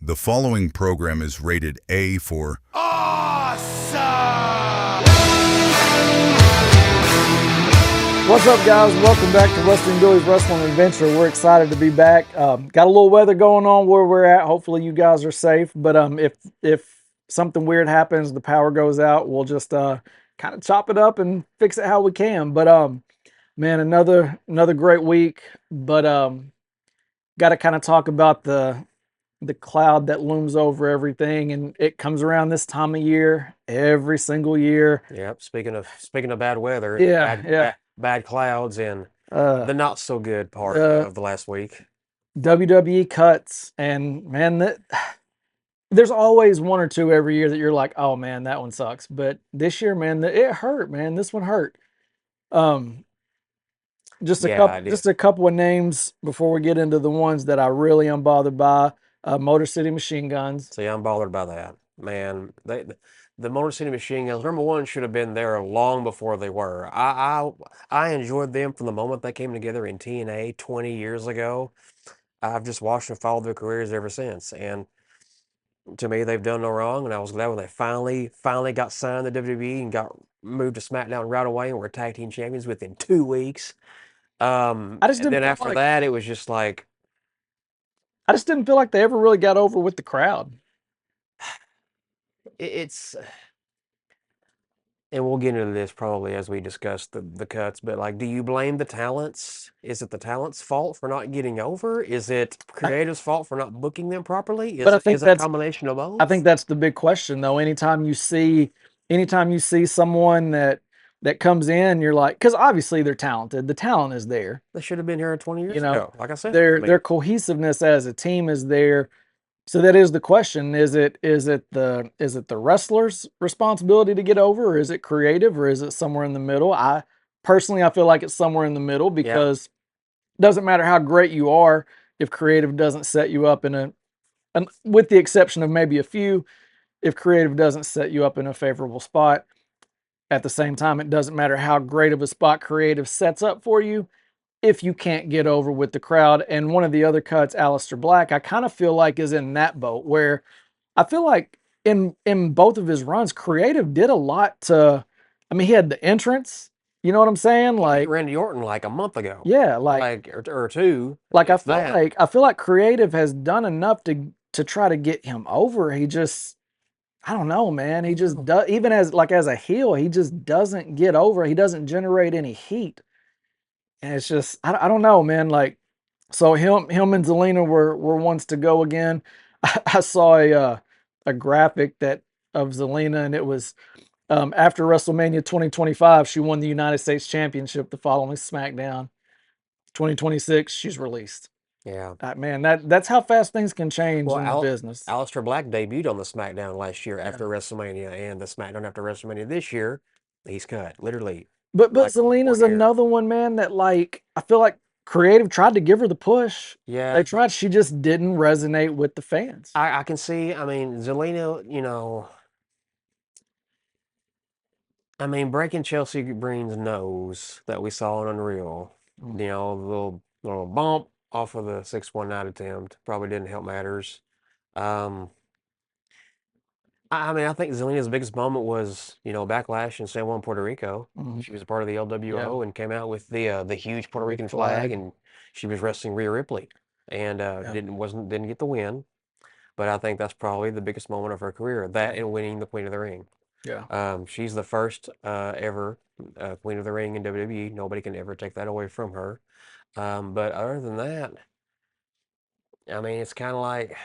The following program is rated A for Awesome! What's up, guys? Welcome back to Western Billy's Wrestling Adventure. We're excited to be back. Got a little weather going on where we're at. Hopefully, you guys are safe. But if something weird happens, the power goes out, we'll just kind of chop it up and fix it how we can. But man, another great week. But got to kind of talk about the cloud that looms over everything, and it comes around this time of year every single year. Yep. Speaking of bad weather, Yeah. bad clouds, and Uh, the not so good part uh, of the last week. WWE cuts, and man, there's always one or two every year that you're like, oh man, that one sucks. But this year, man, it hurt, man. This one hurt. Um, Yeah, I did. just a couple of names before we get into the ones that I really am bothered by. Motor City Machine Guns. See, I'm bothered by that, man. The Motor City Machine Guns, number one, should have been there long before they were. I enjoyed them from the moment they came together in TNA 20 years ago. I've just watched and followed their careers ever since, and to me, they've done no wrong. And I was glad when they finally got signed to WWE and got moved to SmackDown right away and were tag team champions within 2 weeks. I just And didn't then feel after like that, it was just like, I just didn't feel like they ever really got over with the crowd. it's, and we'll get into this probably as we discuss the cuts, but like, do you blame the talents? Is it the talents' fault for not getting over? Is it I, creative's fault for not booking them properly? but Is is it a combination of I both? think that's the big question, though. Anytime you see someone that comes in, you're like, because obviously they're talented. The talent is there. They should have been here 20 You years know, ago. Like I said, I their mean, cohesiveness as a team is there. So that is the question. Is it the wrestler's responsibility to get over, or is it creative, or is it somewhere in the middle? I feel like it's somewhere in the middle yeah, because it doesn't matter how great you are if creative doesn't set you up with the exception of maybe a few, if creative doesn't set you up in a favorable spot. At the same time, it doesn't matter how great of a spot creative sets up for you if you can't get over with the crowd. And one of the other cuts, Aleister Black, I kind of feel like is in that boat where I feel like in both of his runs, creative did a lot to. I mean, he had the entrance. You know what I'm saying? he beat Like, Randy Orton like a month ago, yeah, like or two, like if that. I feel like creative has done enough to try to get him over. He just, I don't know, man. He just does, even as a heel, he just doesn't get over. He doesn't generate any heat. And it's just, I don't know, man. Like, so him and Zelina were ones to go again. I saw a graphic that of Zelina, and it was after WrestleMania 2025, she won the United States Championship the following SmackDown. 2026, she's released. Yeah. Man, that's how fast things can change Well, in the business. Aleister Black debuted on the SmackDown last year Yeah. after WrestleMania, and the SmackDown after WrestleMania this year, he's cut literally But like Zelina's 1 year. another one, man, that like I feel like creative tried to give her the push. Yeah, They tried, she just didn't resonate with the fans. I can see. I mean, Zelina, I mean, breaking Chelsea Green's nose that we saw in Unreal, Mm. the little bump off of the 619 attempt probably didn't help matters. Um, I mean, I think Zelina's biggest moment was, Backlash in San Juan, Puerto Rico. Mhm. She was a part of the Yeah, LWO and came out with the huge Puerto the big Rican flag, flag. and she was wrestling Rhea Ripley, and Yeah, didn't get the win, but I think that's probably the biggest moment of her career. That and winning the Queen of the Ring. yeah. She's the first ever Queen of the Ring in WWE. Nobody can ever take that away from her. But other than that, I mean, it's kind of like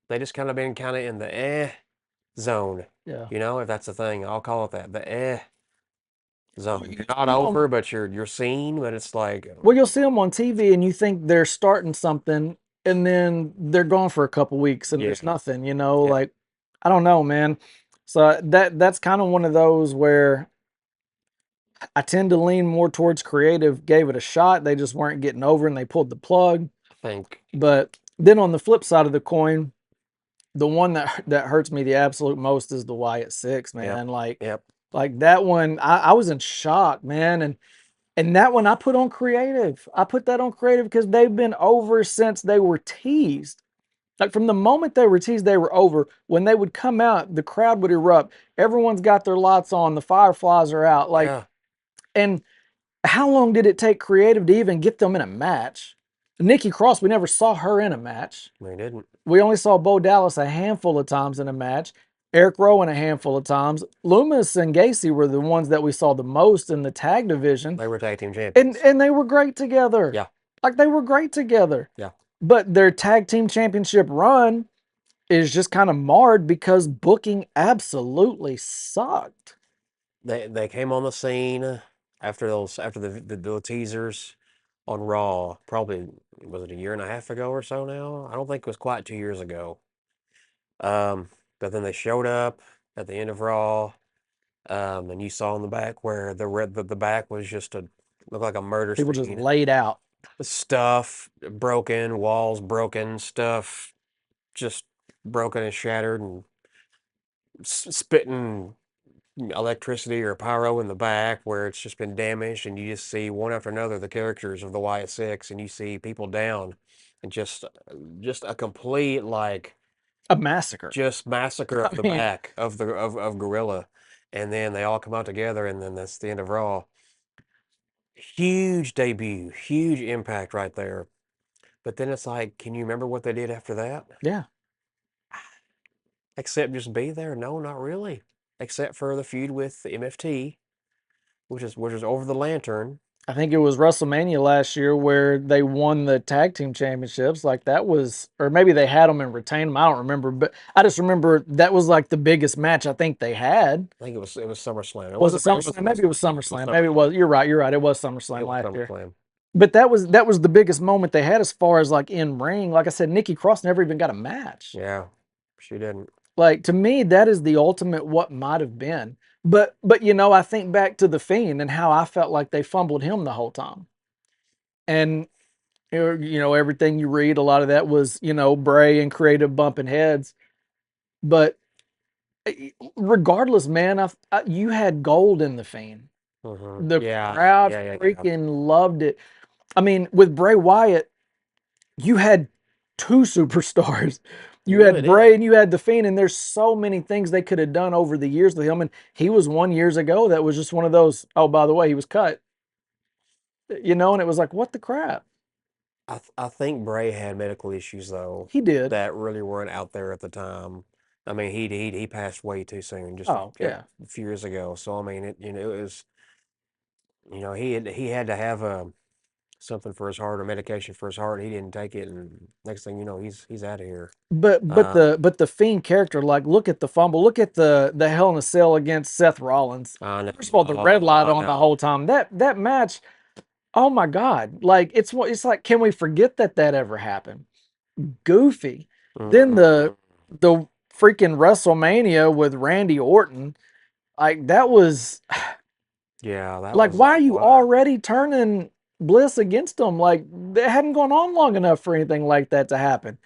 they just kind of been kind of in the zone. Yeah. If that's a thing, I'll call it that. The zone. You're not You know, over, but you're seen. But it's like, well, you'll see them on TV and you think they're starting something, and then they're gone for a couple weeks and yeah, there's nothing, yeah, like I don't know, man. So that's kind of one of those where I tend to lean more towards creative, gave it a shot. They just weren't getting over and they pulled the plug. I think, But then on the flip side of the coin, the one that hurts me the absolute most is the Wyatt Six, yep, man. Like yep. like that one, I was in shock, man. And that one I put on creative. I put that on creative because they've been over since they were teased. Like from the moment they were teased they were over, when they would come out, the crowd would erupt. Everyone's got their lights on, the fireflies are out. Like, Yeah. and how long did it take creative to even get them in a match? Nikki Cross, we never saw her in a match. They didn't. We only saw Bo Dallas a handful of times in a match. Eric Rowan a handful of times. Loomis and Gacy were the ones that we saw the most in the tag division. They were tag team And champions. they were great together. Yeah. Like they were great together. Yeah. But their tag team championship run is just kind of marred because booking absolutely sucked. They came on the scene after the teasers on Raw. Probably was it a year and a half ago or so now? I don't think it was quite 2 years ago. But then they showed up at the end of Raw, and you saw in the back where the back was just looked like a murder People just scene. laid out. Stuff broken, walls broken, stuff just broken and shattered, and spitting electricity or pyro in the back where it's just been damaged, and you just see one after another the characters of the Wyatt Six, and you see people down, and just a complete like A massacre. just massacre of I the mean, back of Gorilla, and then they all come out together, and then that's the end of Raw. Huge debut, huge impact right there. But then it's like, can you remember what they did after that? yeah. Except just be there? No, not really. Except for the feud with the MFT, which is over the lantern. I think it was WrestleMania last year where they won the tag team championships. Like that was, or maybe they had them and retained them. I don't remember, but I just remember that was like the biggest match I think they had. I think it was SummerSlam. Was it SummerSlam? Maybe it was SummerSlam. Maybe it was. You're right. You're right. It was SummerSlam It was last year. SummerSlam. But that was the biggest moment they had as far as like in ring. Like I said, Nikki Cross never even got a match. Yeah, she didn't. Like to me, that is the ultimate what might have been. But I think back to the Fiend and how I felt like they fumbled him the whole time. And everything you read, a lot of that was Bray and creative bumping heads. But regardless, man, you had gold in the Fiend. The Yeah, crowd yeah. freaking loved it. I mean, with Bray Wyatt, you had two superstars. You You had really Bray did. and you had the Fiend, and there's so many things they could have done over the years with him. And he was 1 years ago that was just one of those. Oh, by the way, he was cut. And it was like, what the crap? I think Bray had medical issues though He did. that really weren't out there at the time. I mean, he passed way too soon, just Oh yeah. a few years ago. So I mean, it was he had to have something for his heart or medication for his heart. He didn't take it, and next thing you know, he's out of here. But the Fiend character, like, look at the fumble, look at the Hell in a Cell against Seth Rollins. I know. First of all, the red light I on the know. whole time. That match, oh my God! Like it's like, can we forget that ever happened? Goofy. Then Mhm. the freaking WrestleMania with Randy Orton, like that was Yeah, that like, was why are you what? already turning Bliss against them? Like they hadn't gone on long enough for anything like that to happen.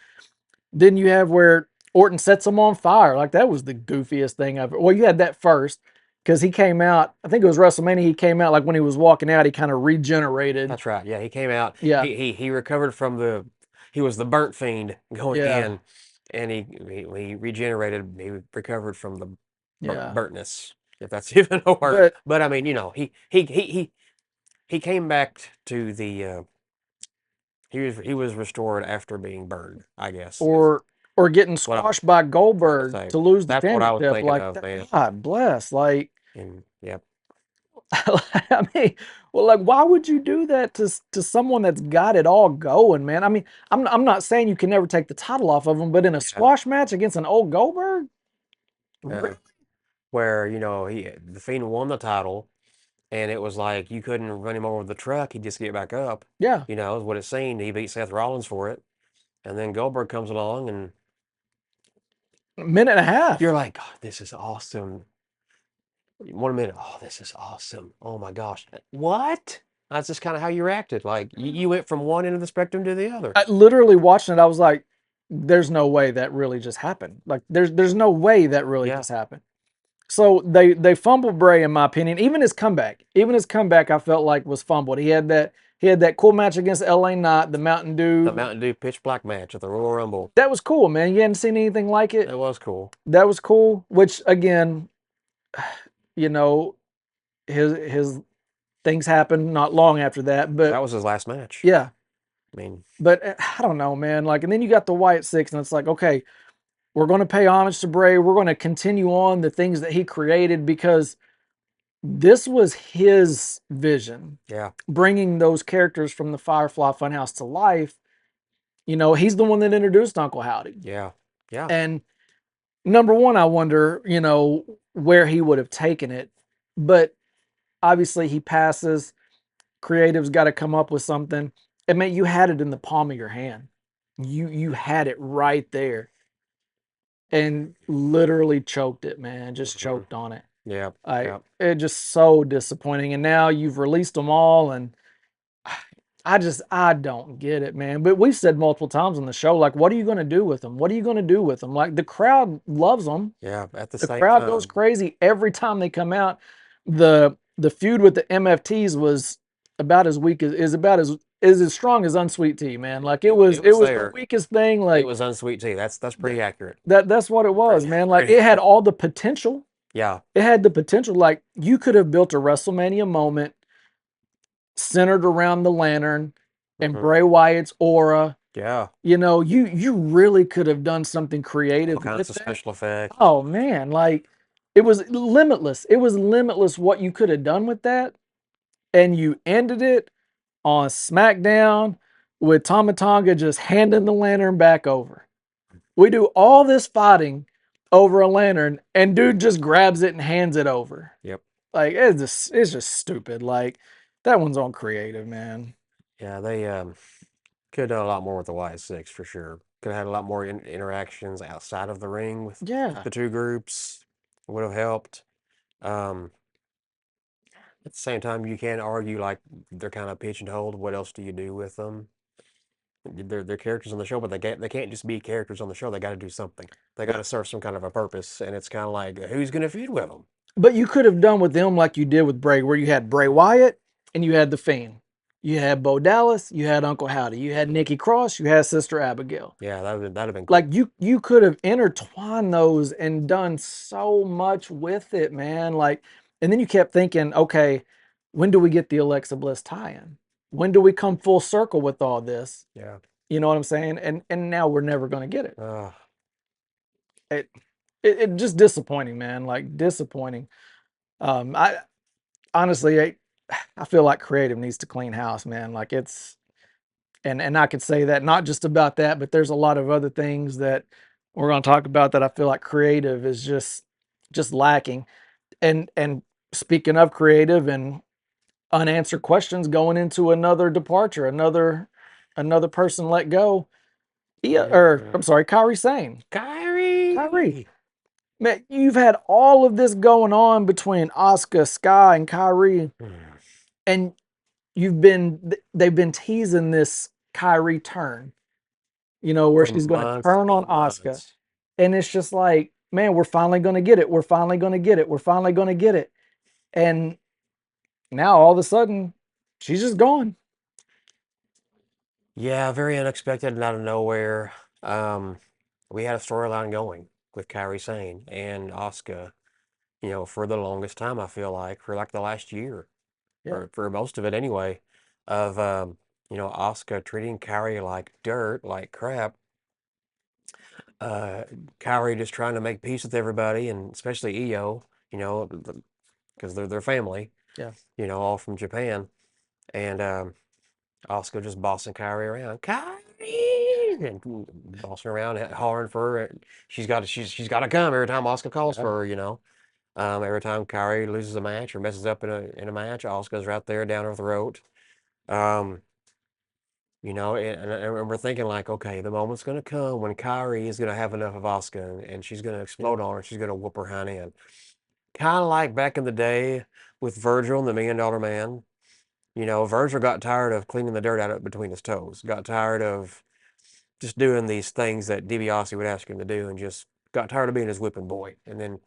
Then you have where Orton sets him on fire. Like that was the goofiest thing ever. Well, you had that first because he came out. I think it was WrestleMania. He came out like when he was walking out. He kind of regenerated. That's right. Yeah, he came out. Yeah, He recovered from he was the burnt fiend going yeah, in, and he regenerated. He recovered from the yeah. burntness, if that's even a word. But But I mean, he came back to the. He was restored after being burned, I guess. or getting What I was squashed by trying to Goldberg say. to lose the That's what I was championship. thinking Like of, man. God bless. Like And yep. I mean, well, like, why would you do that to someone that's got it all going, man? I mean, I'm not saying you can never take the title off of him, but in a Yeah. squash match against an old Goldberg, Yeah. Where the Fiend won the title, and it was like you couldn't run him over with the truck; he'd just get back up. yeah, Is what it seemed. He beat Seth Rollins for it, and then Goldberg comes along, and a minute and a half. you're like, "God, this is awesome." 1 minute, oh, this is awesome. Oh my gosh, what? That's just kind of how you reacted. Like you went from one end of the spectrum to the other. I literally watching it, I was like, "There's no way that really just happened. Like, there's no way that really Yeah. just happened." So they fumbled Bray, in my opinion. Even his comeback, I felt like was fumbled. He had He had that cool match against LA Knight, the Mountain The Dew. Mountain Dew pitch black match at the Royal Rumble. That was cool, man. You hadn't seen anything like it. That was cool. That was cool. Which again, you know, his things happened not long after that. But That was his last match. yeah, I mean, but I don't know, man. Like, and then you got the Wyatt Six, and it's like, okay, we're going to pay homage to Bray. We're going to continue on the things that he created because this was his vision. yeah, Bringing those characters from the Firefly Funhouse to life. You know, he's the one that introduced Uncle Howdy. yeah, yeah. And number one, I wonder, you know, where he would have taken it. But obviously, he passes. Creative's got to come up with something. And man, you had it in the palm of your hand. You had it right there, and literally choked it, man. Just choked on it. Yeah, Like yeah. it just so disappointing. And now you've released them all, and I don't get it, man. But we've said multiple times on the show, like, what are you going to do with them? What are you going to do with them? Like the crowd loves them. Yeah, at the The same crowd goes time, crazy every time they come out. The feud with the MFTs was about as weak as is about as strong as Unsweet Tea, man. Like it was the there. weakest thing. It Like was unsweet tea. That's pretty accurate. that's what it was, man. Like Pretty it had accurate. all the potential. Yeah, It had the potential. Like you could have built a WrestleMania moment centered around the lantern and mhm, Bray Wyatt's aura. yeah. You know, you really could have done something All creative kinds with of that. special effects. Oh man, like it was limitless. It was limitless what you could have done with that. And you ended it on SmackDown with Tama Tonga just handing the lantern back over. We do all this fighting over a lantern, and dude just grabs it and hands it over. Yep. Like it's just stupid. Like that one's on creative, man. Yeah, they could have done a lot more with the Y6 for sure. Could have had a lot more interactions outside of the ring with Yeah. the two groups. Would have helped. Um, at the same time, you can't argue like they're kind of pigeonholed. What else do you do with them? They're characters on the show, but they can't just be characters on the show. They got to do something. They got to serve some kind of a purpose, and it's kind of like who's gonna feud with them? But you could have done with them like you did with Bray, where you had Bray Wyatt and you had the Fiend. You had Bo Dallas, you had Uncle Howdy, you had Nikki Cross, you had Sister Abigail. Yeah, that'd have been cool. Like you could have intertwined those and done so much with it, man. Like, and then you kept thinking, okay, when do we get the Alexa Bliss tie-in? When do we come full circle with all this? Yeah. You know what I'm saying? And now we're never gonna get it. Uh, It just disappointing, man. Like disappointing. I honestly, I feel like creative needs to clean house, man. Like it's, and I could say that not just about that, but there's a lot of other things that we're going to talk about that I feel like creative is just lacking. And speaking of creative and unanswered questions going into another departure, another person let go. Yeah, or yeah. I'm sorry, Kyrie Sane. Kyrie. Kyrie. Man, you've had all of this going on between Oscar, Sky, and Kyrie, and they've been teasing this Kyrie turn, you know, where For she's going to months turn on and Oscar. months. And it's just like, man, we're finally going to get it. We're finally going to get it. We're finally going to get it. And now all of a sudden, she's just gone. Yeah, very unexpected and out of nowhere. We had a storyline going with Kyrie Sane and Asuka, for the longest time, I feel like, for like the last year, Yeah. for most of it anyway, of Asuka treating Kyrie like dirt, like crap. Uh, Kyrie just trying to make peace with everybody, and especially Io, because they're family, Yeah. all from Japan, and Asuka just bossing Kyrie around, Kyrie, and bossing around, hollering for her. She's got to come every time Asuka calls Yeah. for her. Every time Kyrie loses a match or messes up in a match, Asuka's right there down her throat. Um, and we're thinking like, okay, the moment's gonna come when Kyrie is gonna have enough of Asuka, and she's gonna explode on her. She's gonna whoop her hind end. Kind of like back in the day with Virgil and the $1 Million Man. Virgil got tired of cleaning the dirt out of between his toes. Got tired of just doing these things that DiBiase would ask him to do, and just got tired of being his whipping boy. And then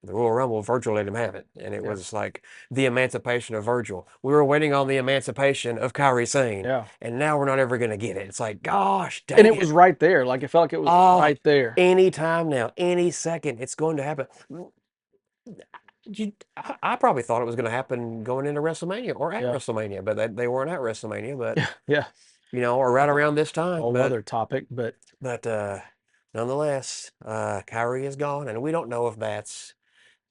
the Royal Rumble, Virgil let him have it, and it Yeah. was like the emancipation of Virgil. We were waiting on the emancipation of Kyrie Sane, Yeah. and now we're not ever gonna get it. It's like, gosh, And dang it it! was right there. Like it felt like it was Oh, right there. any time now, any second, it's going to happen. I probably thought it was going to happen going into WrestleMania or at Yeah. WrestleMania, but they weren't at WrestleMania, but Yeah. Yeah. or right That's a around this time. whole other topic, but But nonetheless, Kyrie is gone, and we don't know if that's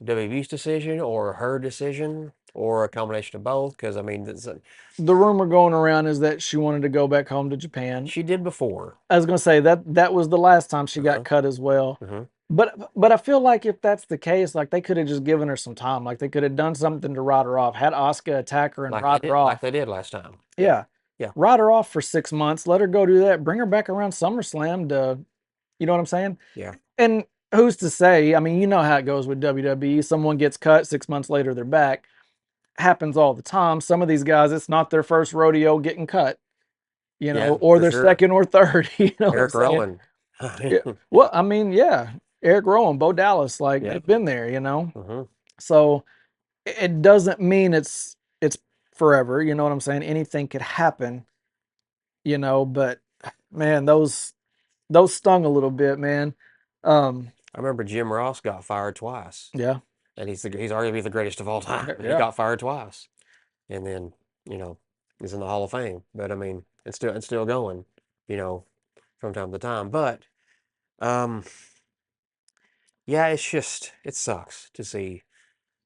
WWE's decision or her decision or a combination of both. Because I mean, the rumor going around is that she wanted to go back home to Japan. she did before. I was gonna say that was the last time she got Uh-huh. cut as well. Mm-hmm. But I feel like if that's the case, like they could have just given her some time. Like they could have done something to ride her off, had Asuka attack her and ride her Like off. they did last time. Yeah. Yeah. Ride her off for 6 months, let her go do that, bring her back around SummerSlam to, you know what I'm saying? Yeah. And who's to say? I mean, you know how it goes with WWE. Someone gets cut, 6 months later they're back. Happens all the time. Some of these guys, it's not their first rodeo getting cut, Yeah, or for their sure. second or third. You know what I'm Eric saying? Rowan. Yeah. Well, I mean, yeah. Eric Rowan, Bo Dallas, like Yeah. they've been there, Mm-hmm. So it doesn't mean it's forever. You know what I'm saying? Anything could happen, but man, those stung a little bit, man. I remember Jim Ross got fired twice, Yeah. and he's arguably the greatest of all time. He Yeah. got fired twice, and then he's in the Hall of Fame. But I mean, it's still going, you know, from time to time. But um, yeah, it sucks to see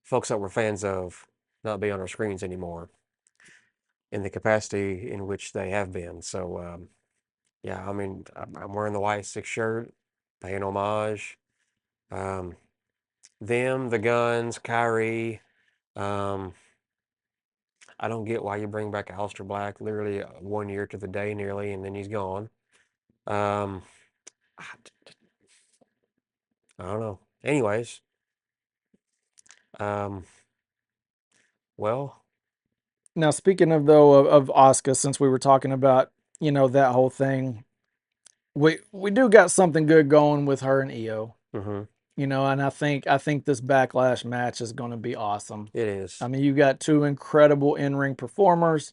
folks that we're fans of not be on our screens anymore in the capacity in which they have been. So yeah, I mean, I'm wearing the white six shirt, paying homage. Um, them, the Guns, Kyrie. Um, I don't get why you bring back Aleister Black literally 1 year to the day nearly, and then he's gone. Um, I I don't know. Anyways, um, well, Now, speaking of though of Asuka, since we were talking about that whole thing, we do got something good going with her and Io. mm-hmm, And I think this Backlash match is going to be awesome. it is. I mean, you got two incredible in-ring performers.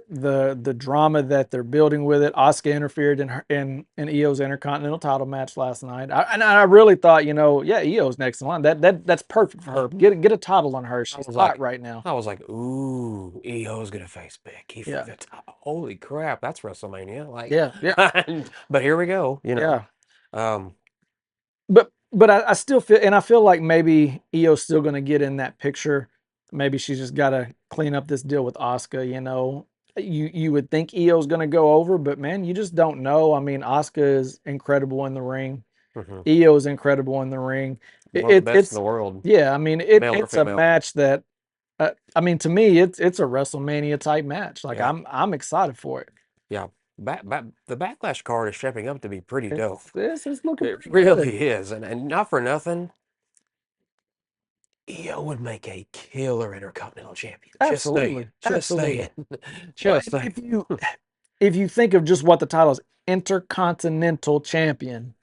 The drama that they're building with it. Asuka interfered in Io's Intercontinental title match last night. And I really thought, yeah, Io's next in line. That's perfect for her. Get a title on her. I She's was hot like, right now. ooh, EO's gonna face Becky for Yeah. the title. Holy crap, that's WrestleMania. Like, Yeah, yeah, but here we go. yeah. Um, But I still feel like maybe Io's still going to get in that picture. Maybe she's just got to clean up this deal with Asuka. You would think Io's going to go over, but man, you just don't know. I mean, Asuka is incredible in the ring. mhm. Io is incredible in the ring. One of the best in It's the world, yeah. I mean, male or it's a female. match that I mean, to me, it's a WrestleMania type match. Like Yeah, I'm excited for it. yeah. The Backlash card is shaping up to be pretty dope. It's looking It pretty really good. is, and not for nothing. EO would make a killer Intercontinental Champion. Just Absolutely, saying. Just absolutely. saying. Well, Just if saying. you think of just what the title is, Intercontinental Champion,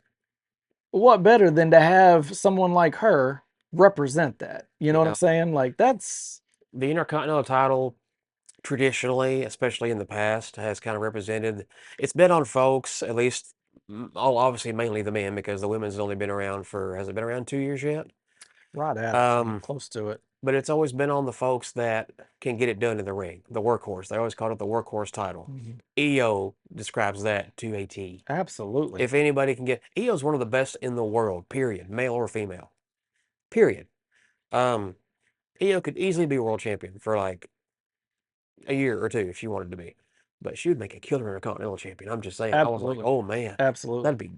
what better than to have someone like her represent that? You know what I'm Yeah. saying? Like that's The Intercontinental title, traditionally, especially in the past, has kind of represented. It's been on folks, at least, obviously mainly the men, because the women's only been around for, has it been around 2 years yet? right at it, man, Um, close to it. but it's always been on the folks that can get it done in the ring, the workhorse. They always called it the workhorse title. Mhm. EO describes that to a T. Absolutely, If anybody can get, EO is one of the best in the world, period, male or female, period. Um, EO could easily be world champion for like a year or two if she wanted to be, but she would make a killer Intercontinental champion. I'm just saying. I was like, absolutely, oh man, absolutely. that'd be.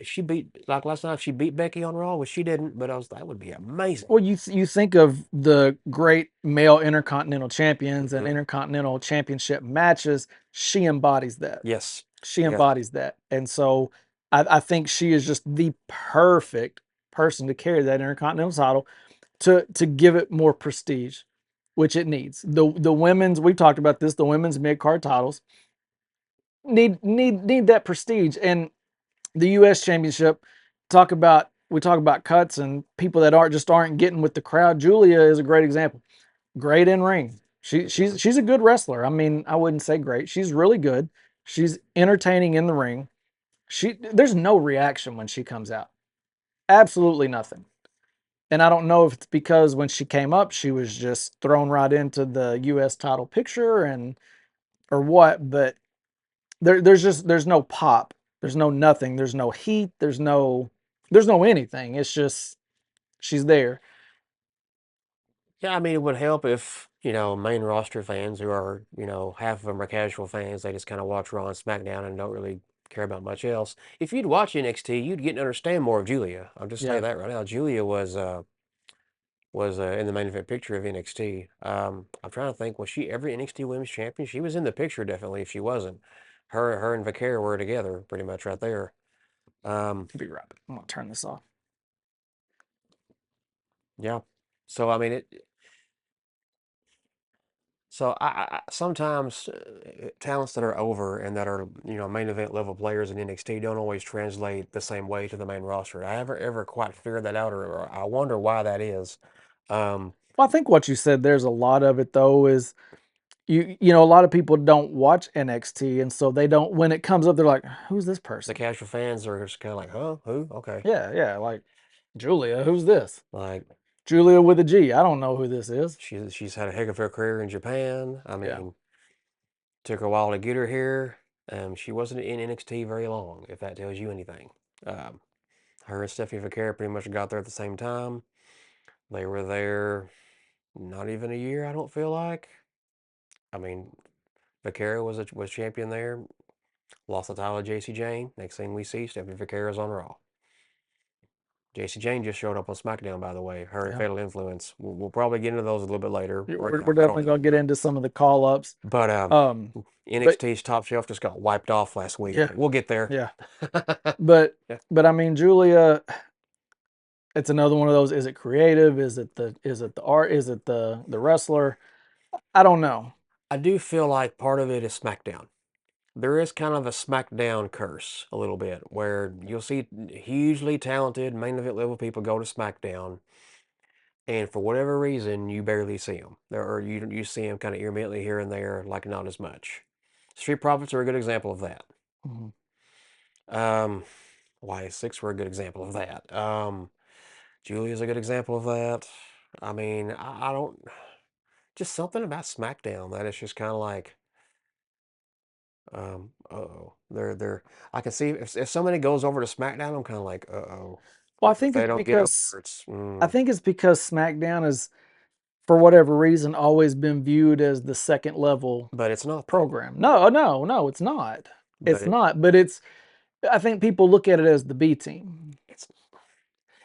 She beat like last night. She beat Becky on Raw, which she didn't, but that would be amazing. Well, you think of the great male Intercontinental Champions and Mhm. Intercontinental Championship matches. She embodies that. Yes, She yes, embodies that. And so I think she is just the perfect person to carry that Intercontinental title to give it more prestige, which it needs. The women's, we've talked about this, the women's mid card titles need that prestige. And the US Championship, talk about we talk about cuts and people that aren't getting with the crowd. Julia is a great example. Great in ring. She's a good wrestler. I mean, I wouldn't say great. She's really good. She's entertaining in the ring. There's no reaction when she comes out. Absolutely nothing. And I don't know if it's because when she came up, she was just thrown right into the US title picture and or what, but there's no pop. There's no nothing. There's no heat. There's no anything. It's just she's there. Yeah, I mean, it would help if, main roster fans who are, half of them are casual fans, they just kind of watch Raw and SmackDown and don't really care about much else. If you'd watch NXT, you'd get to understand more of Julia. I'll just say Yeah. that right now. Julia was in the main event picture of NXT. I'm trying to think, was she ever NXT Women's Champion? She was in the picture definitely. If she wasn't, her and Vaquero were together pretty much right there. Be right back. I'm gonna turn this off. Yeah. So I mean it. So sometimes talents that are over and that are main event level players in NXT don't always translate the same way to the main roster. I haven't ever quite figured that out, or I wonder why that is. Um, Well, I think what you said there's a lot of it though is a lot of people don't watch NXT and so they don't when it comes up they're like, who's this the person? casual fans are just kind of like, huh, who? Okay, Yeah, like Julia, who's this? like Julia with a G. I don't know who this is. she's had a heck of a career in Japan. I Yeah. mean, took her a while to get her here. She wasn't in NXT very long, if that tells you anything. Um, her and Stephanie Vaquera pretty much got there at the same time. They were there not even a year, I don't feel like. I mean, Vaquera was champion there, lost the title to JC Jane. Next thing we see, Stephanie Vaquera's on Raw. JC Jane just showed up on SmackDown, by the way. Her and Yeah. Fatal Influence. We'll probably get into those a little bit later. Right We're now, I don't definitely know. gonna get into some of the call ups. But But NXT's top shelf just got wiped off last week. yeah, We'll get there. yeah. But Yeah. but I mean Julia, it's another one of those. Is it creative? Is it the art? Is it the wrestler? I don't know. I do feel like part of it is SmackDown. There is kind of a SmackDown curse a little bit, where you'll see hugely talented main event level people go to SmackDown, and for whatever reason, you barely see them. Or you see them kind of intermittently here and there, like not as much. Street Profits are a good example of that. Mhm. Um, Y6 were a good example of that. Julia's a good example of that. I mean, I don't just something about SmackDown that it's just kind of like, uh-oh, they're. I can see if somebody goes over to SmackDown, I'm kind of like, uh-oh. Well, If they don't get over, it's I think it's because SmackDown is, for whatever reason, always been viewed as the second level but it's not though. program. No, it's not. But It's not. But I think people look at it as the B team. it's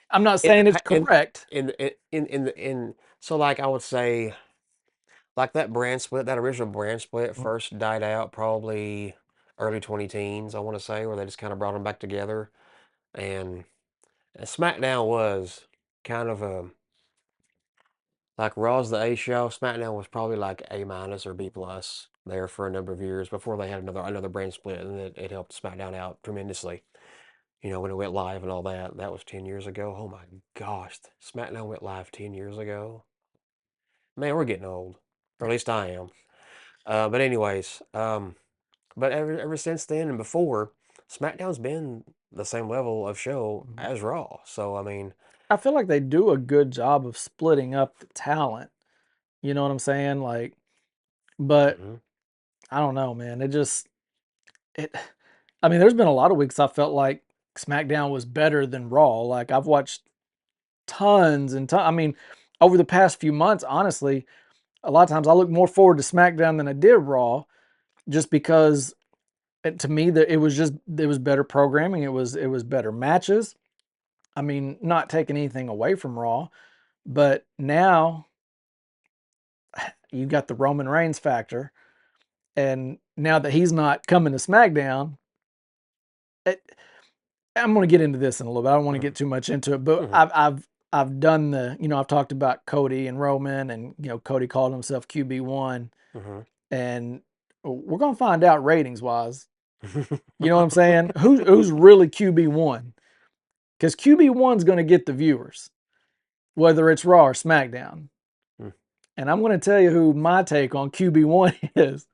I'm not in saying it's in correct. in so like I would say like that brand split, that original brand split Mm, first died out probably early 20 teens, I want to say, where they just kind of brought them back together. And SmackDown was kind of a like Raw's the A show. SmackDown was probably like A minus or B plus there for a number of years before they had another brand split, and it helped SmackDown out tremendously. When it went live and all that. That was 10 years ago. Oh my gosh, SmackDown went live 10 years ago. Man, we're getting old, or at yeah. least I am. But anyways, but ever since then and before, SmackDown's been the same level of show Mhm. as Raw. So I mean, I feel like they do a good job of splitting up the talent. You know what I'm saying? Like, but mhm, I don't know, man. It. I mean, there's been a lot of weeks I felt like SmackDown was better than Raw. Like I've watched tons and tons. I mean, over the past few months, honestly, a lot of times I look more forward to SmackDown than I did Raw, just because to me that it was better programming. It was better matches. I mean, not taking anything away from Raw, but now you got the Roman Reigns factor, and now that he's not coming to SmackDown, it, I'm going to get into this in a little bit. I don't want to mhm, get too much into it, but mhm, I've done I've talked about Cody and Roman, and Cody called himself QB1, mhm. and we're going to find out ratings wise. You know what I'm saying? Who's really QB1? Because QB1's going to get the viewers, whether it's Raw or SmackDown. Hmm. And I'm going to tell you who my take on QB1 is.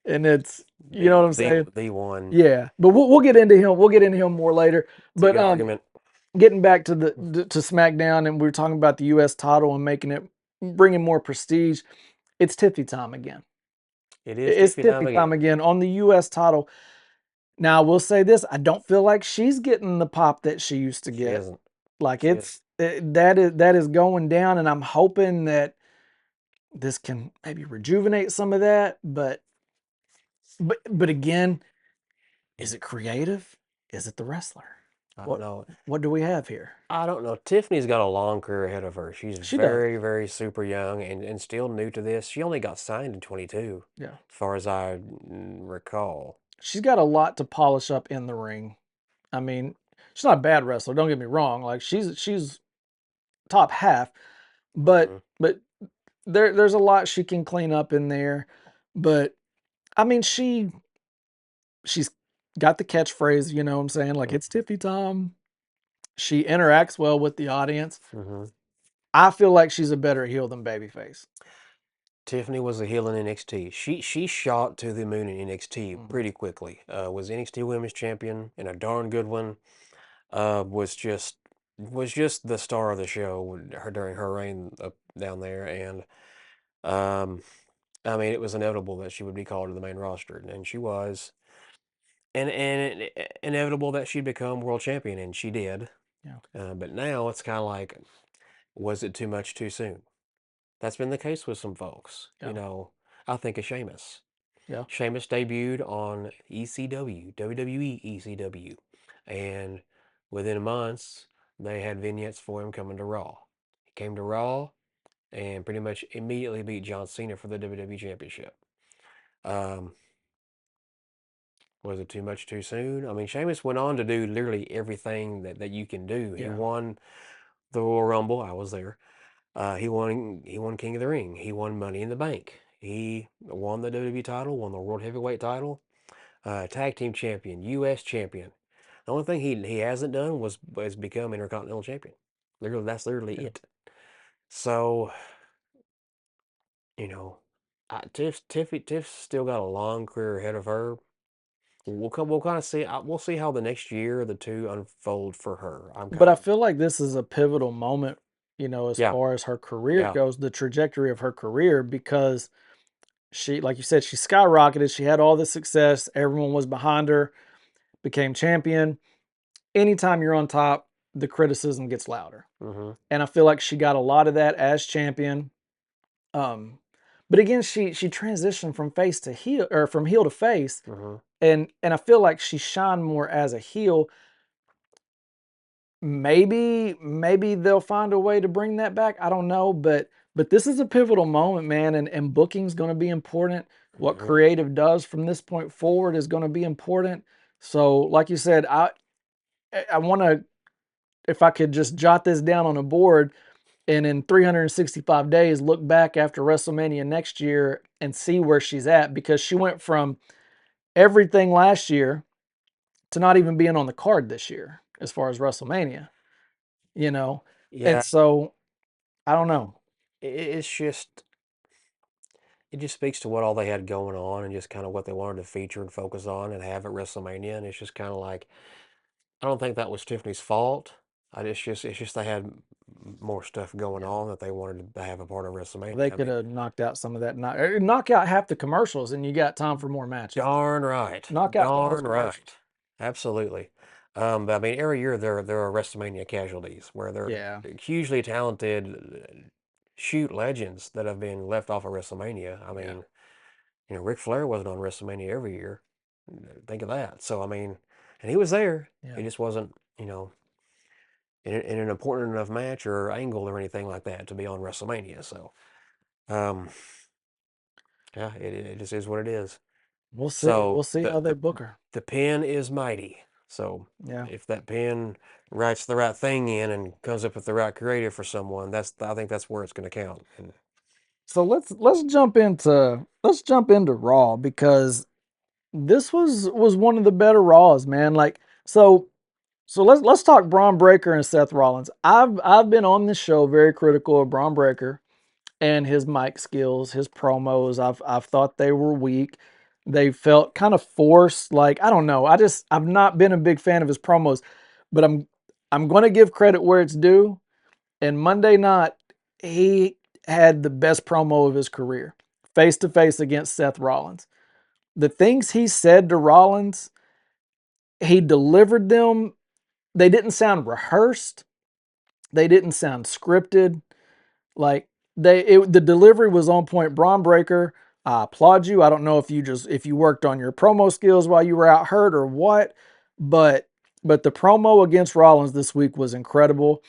And it's, you know what I'm saying? The one. Yeah. But we'll get into him. We'll get into him more later. It's a But good argument. getting back to to SmackDown, and we were talking about the U.S. title and bringing more prestige. It's Tiffy time again. It is It's Tiffy time Tiffy time again. again on the U.S. title. Now, I will say this: I don't feel like she's getting the pop that she used to She get. isn't. Like She isn't. that is going down, and I'm hoping that this can maybe rejuvenate some of that. But again, is it creative? Is it the wrestler? I don't What know. what do we have here? I don't know. Tiffany's got a long career ahead of her. She's She does. very, very super young and still new to this. She only got signed in 22, Yeah. as far as I recall. She's got a lot to polish up in the ring. I mean, she's not a bad wrestler, don't get me wrong. Like she's top half, but Hmm. there's a lot she can clean up in there. But I mean, she's got the catchphrase, you know what I'm saying? Like it's Tiffy time. She interacts well with the audience. Hmm. I feel like she's a better heel than babyface. Tiffany was a heel in NXT. She shot to the moon in NXT Mhm. pretty quickly. Was NXT Women's Champion and a darn good one. Was just the star of the show her during her reign up down there, and um, I mean it was inevitable that she would be called to the main roster, and she was, and inevitable that she'd become world champion, and she did. Yeah. But now it's kind of like, was it too much too soon? That's been the case with some folks. Yeah. I think of Sheamus. Yeah. Sheamus debuted on ECW, WWE ECW, and within months they had vignettes for him coming to Raw. He came to Raw and pretty much immediately beat John Cena for the WWE Championship. Um, was it too much too soon? I mean, Sheamus went on to do literally everything that you can do. He Yeah. won the Royal Rumble. I was there. He won King of the Ring. He won Money in the Bank. He won the WWE title, won the World Heavyweight title, Tag Team Champion, U.S. Champion. The only thing he hasn't done was become Intercontinental Champion. Literally, that's literally Yeah. it. So, you know, Tiff's still got a long career ahead of her. We'll kind of see. We'll see how the next year or the two unfold for her. But I feel like this is a pivotal moment, as Yeah, far as her career yeah. goes, the trajectory of her career, because she, like you said, she skyrocketed. She had all the success. Everyone was behind her, became champion. Anytime you're on top, the criticism gets louder. Mm-hmm. And I feel like she got a lot of that as champion. Um, but again, she transitioned from face to heel, or from heel to face, Mm-hmm. and I feel like she shined more as a heel. Maybe they'll find a way to bring that back. I don't know, but this is a pivotal moment, man, and booking's going to be important. What Mm-hmm. creative does from this point forward is going to be important. So, like you said, I want to, if I could just jot this down on a board, and in 365 days look back after WrestleMania next year and see where she's at, because she went from everything last year to not even being on the card this year as far as WrestleMania, you know. And Yeah, so I don't know. it's just it just speaks to what all they had going on and just kind of what they wanted to feature and focus on and have at WrestleMania. And it's just kind of like, I don't think that was Tiffany's fault. It's just they had more stuff going on that they wanted to have a part of They WrestleMania. I could mean, have knocked out some of that, knock out half the commercials, and you got time for more matches. darn right, Knock out those darn commercials. right, absolutely. But I mean, every year there are WrestleMania casualties where they're Yeah, hugely talented, shoot legends that have been left off of WrestleMania. I yeah, mean, Ric Flair wasn't on WrestleMania every year. Think of that. So I mean, and he was there. yeah. He just wasn't, in an important enough match or angle or anything like that to be on WrestleMania. So, um, yeah, it just is what it is. We'll see. So We'll see the how they the book her. the pen is mighty. So Yeah. if that pen writes the right thing in and comes up with the right creative for someone, I think that's where it's going to count. And So let's jump into Raw, because this was one of the better Raws, man. Like, so So let's talk Braun Breaker and Seth Rollins. I've been on this show very critical of Braun Breaker and his mic skills, his promos. I've thought they were weak. They felt kind of forced. Like, I don't know. I've not been a big fan of his promos, but I'm going to give credit where it's due. And Monday night, he had the best promo of his career, face to face against Seth Rollins. The things he said to Rollins, he delivered them. They didn't sound rehearsed. They didn't sound scripted. Like the delivery was on point. Braun Breaker, I applaud you. I don't know if you worked on your promo skills while you were out hurt or what, but the promo against Rollins this week was incredible.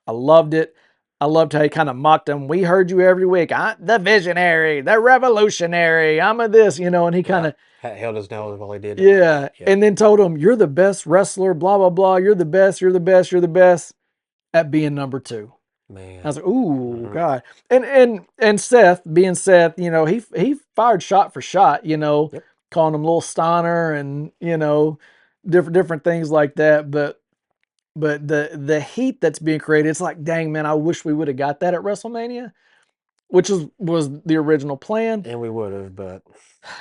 I loved it. I loved how he kind of mocked him. We heard you every week. The visionary, the revolutionary. I'm a this, and he kind of held his nose while he did it. yeah, and then told him, "You're the best wrestler." Blah blah blah. You're the best. You're the best. You're the best at being number two. Man. I was like, "Ooh, God!" And Seth, being Seth, he fired shot for shot. Yep. Calling him little Steiner and different things like that. But the heat that's being created, it's like, dang man, I wish we would have got that at WrestleMania, which was the original plan. And we would have, but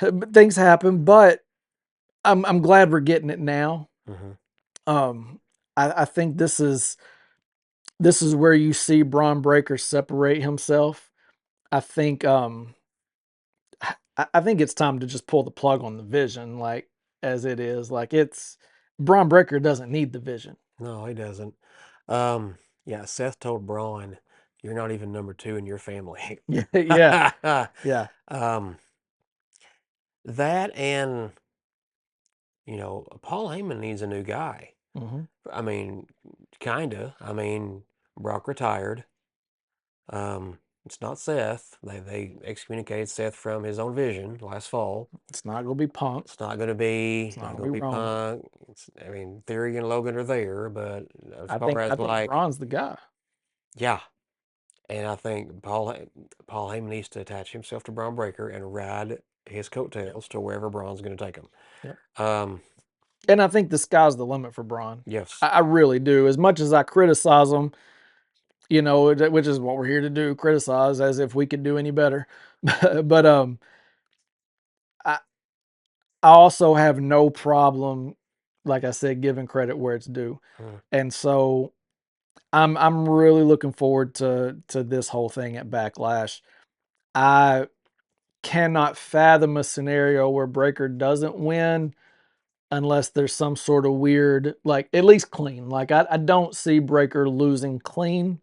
But things happen. But I'm glad we're getting it now. I think this is where you see Braun Breaker separate himself. I think I think it's time to just pull the plug on the vision, like as it is. Like it's Braun Breaker doesn't need the vision. no, he doesn't. Yeah, Seth told Braun, "You're not even number two in your family." Yeah, yeah. That and Paul Heyman needs a new guy. Mm-hmm. I mean, kinda. I mean, Brock retired. It's not Seth. They excommunicated Seth from his own vision last fall. It's not gonna be Punk. It's not going to be. It's not Not gonna going be to be Roman. Punk. I mean, Theory and Logan are there, but as far I as think like, Braun's the guy. yeah, and I think Paul Heyman needs to attach himself to Braun Breaker and ride his coattails to wherever Braun's going to take him. Yep. Um, And I think the sky's the limit for Braun. yes. I really do. As much as I criticize him, which is what we're here to do, criticize as if we could do any better. But I I also have no problem, like I said, giving credit where it's due. And so I'm really looking forward to this whole thing at Backlash. I cannot fathom a scenario where Breaker doesn't win unless there's some sort of weird, like at least clean. Like I don't see Breaker losing clean.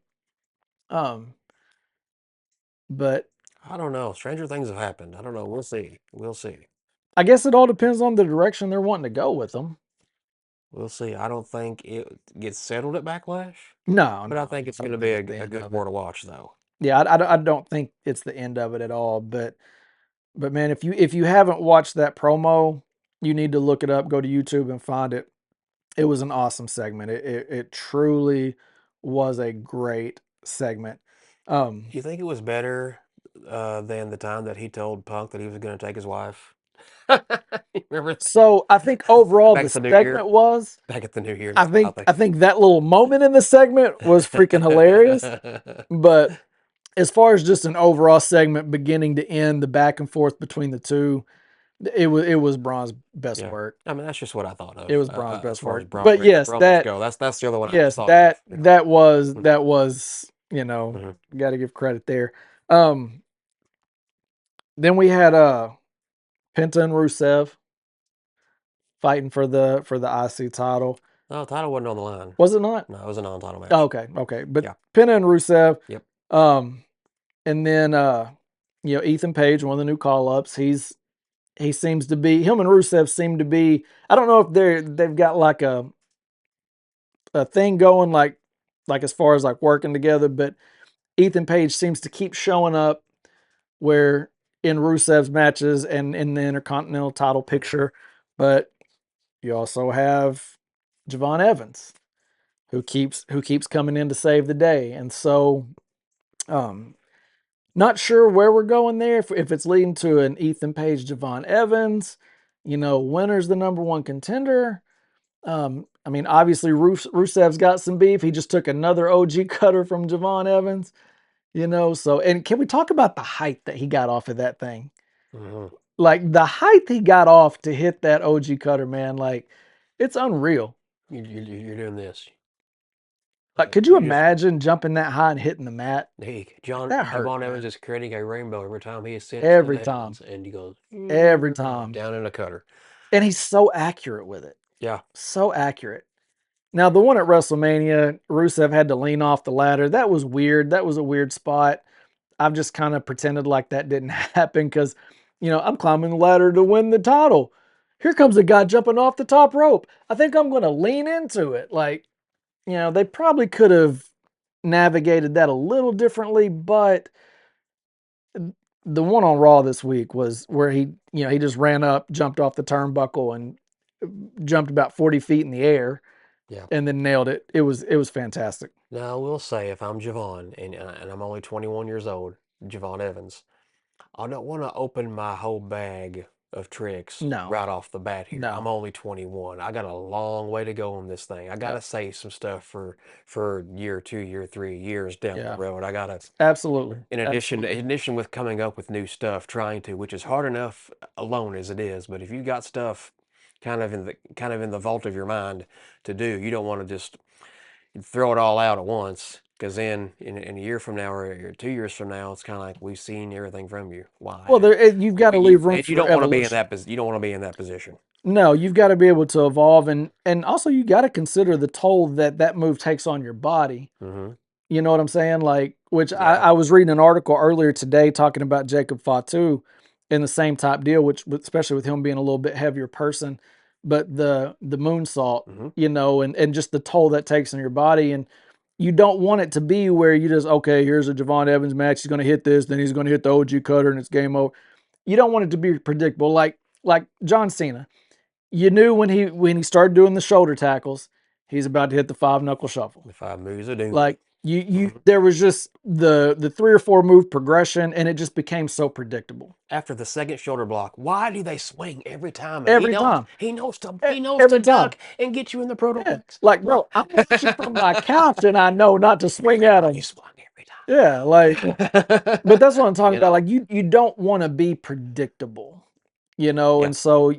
But I don't know. Stranger things have happened. I don't know. We'll see. We'll see. I guess it all depends on the direction they're wanting to go with them. We'll see. I don't think it gets settled at Backlash, No, but I no, think it's I going to don't be think it's the a end good of war it. to watch, though. Yeah, I don't think it's the end of it at all. But man, if you haven't watched that promo, you need to look it up. Go to YouTube and find it. It was an awesome segment. It truly was a great segment. You think it was better than the time that he told Punk that he was going to take his wife? Remember that? So I think overall Back the at the New Year. segment was. Back at the New Year. I That's what I think think. I think that little moment in the segment was freaking hilarious. But as far as just an overall segment, beginning to end, the back and forth between the two, it was Braun's best Yeah. work. I mean, that's just what I thought It of was Braun's as best far as work. But Breaker yes, promos go. That's the other one I just yes, thought of. that was Mhm. got to give credit there. Then we had Penta and Rusev fighting for the IC title. No, title wasn't on the line. Was it not? No, it was a non-title match. Oh, okay. But Yeah. Penta and Rusev. Yep. And then Ethan Page, one of the new call-ups, he seems to be, him and Rusev seem to be, I don't know if they've got like a thing going, like as far as like working together, but Ethan Page seems to keep showing up where in Rusev's matches and in the Intercontinental title picture. But you also have Javon Evans, who keeps coming in to save the day. And so not sure where we're going there. If it's leading to an Ethan Page, Javon Evans, winner's the number one contender. I mean, obviously Rusev's got some beef. He just took another OG cutter from Javon Evans, you know. So, and can we talk about the height that he got off of that thing? Mm-hmm. Like the height he got off to hit that OG cutter, man. Like it's unreal. You're doing this. Like, could you imagine jumping that high and hitting the mat? That hurt, Javon Evans man. is creating a rainbow every time he ascends to Every the time, heavens, and he goes every time. down in a cutter. And he's so accurate with it. Yeah. So accurate. Now, the one at WrestleMania, Rusev had to lean off the ladder. That was weird. That was a weird spot. I've just kind of pretended like that didn't happen because, you know, I'm climbing the ladder to win the title. Here comes a guy jumping off the top rope. I think I'm going to lean into it. Like, you know, they probably could have navigated that a little differently, but the one on Raw this week was where he just ran up, jumped off the turnbuckle, and jumped about 40 feet in the air, Yeah. and then nailed it. It was fantastic. Now, I will say, if I'm Javon and I'm only 21 years old, Javon Evans, I don't want to open my whole bag of tricks No, right off the bat here. I'm no, only 21. I got a long way to go on this thing. I got to yeah, save some stuff for year 2, year 3, years down the yeah, road. I got to, absolutely, in absolutely. addition with coming up with new stuff, trying to, which is hard enough alone as it is, but if you got stuff kind of in the vault of your mind to do, you don't want to just throw it all out at once, because then in a year from now or 2 years from now, it's kind of like we've seen everything from you. Well, Why? you've got to leave room And you for don't want to be in evolution. that you don't want to be in that position. No, you've got to be able to evolve, and also you got to consider the toll that move takes on your body. Mm-hmm. You know what I'm saying? Like, which Yeah. I was reading an article earlier today talking about Jacob Fatu in the same type deal, which especially with him being a little bit heavier person, but the moonsault, Mm-hmm. you know, and just the toll that takes on your body, and you don't want it to be where you just okay, here's a Javon Evans match, he's going to hit this, then he's going to hit the OG cutter, and it's game over. You don't want it to be predictable, like John Cena. You knew when he started doing the shoulder tackles, he's about to hit the five knuckle shuffle. The 5 moves of doom. Like there was just the 3 or 4 move progression, and it just became so predictable After the second shoulder block, why do they swing every time? And every time, he knows to every time. duck and get you in the Yeah, protoplex. like bro, I'm watching from my couch, and I know not to swing at You him. swung every Yeah, like, but that's what I'm talking you about. know. Like you don't want to be predictable, you know, Yeah. and so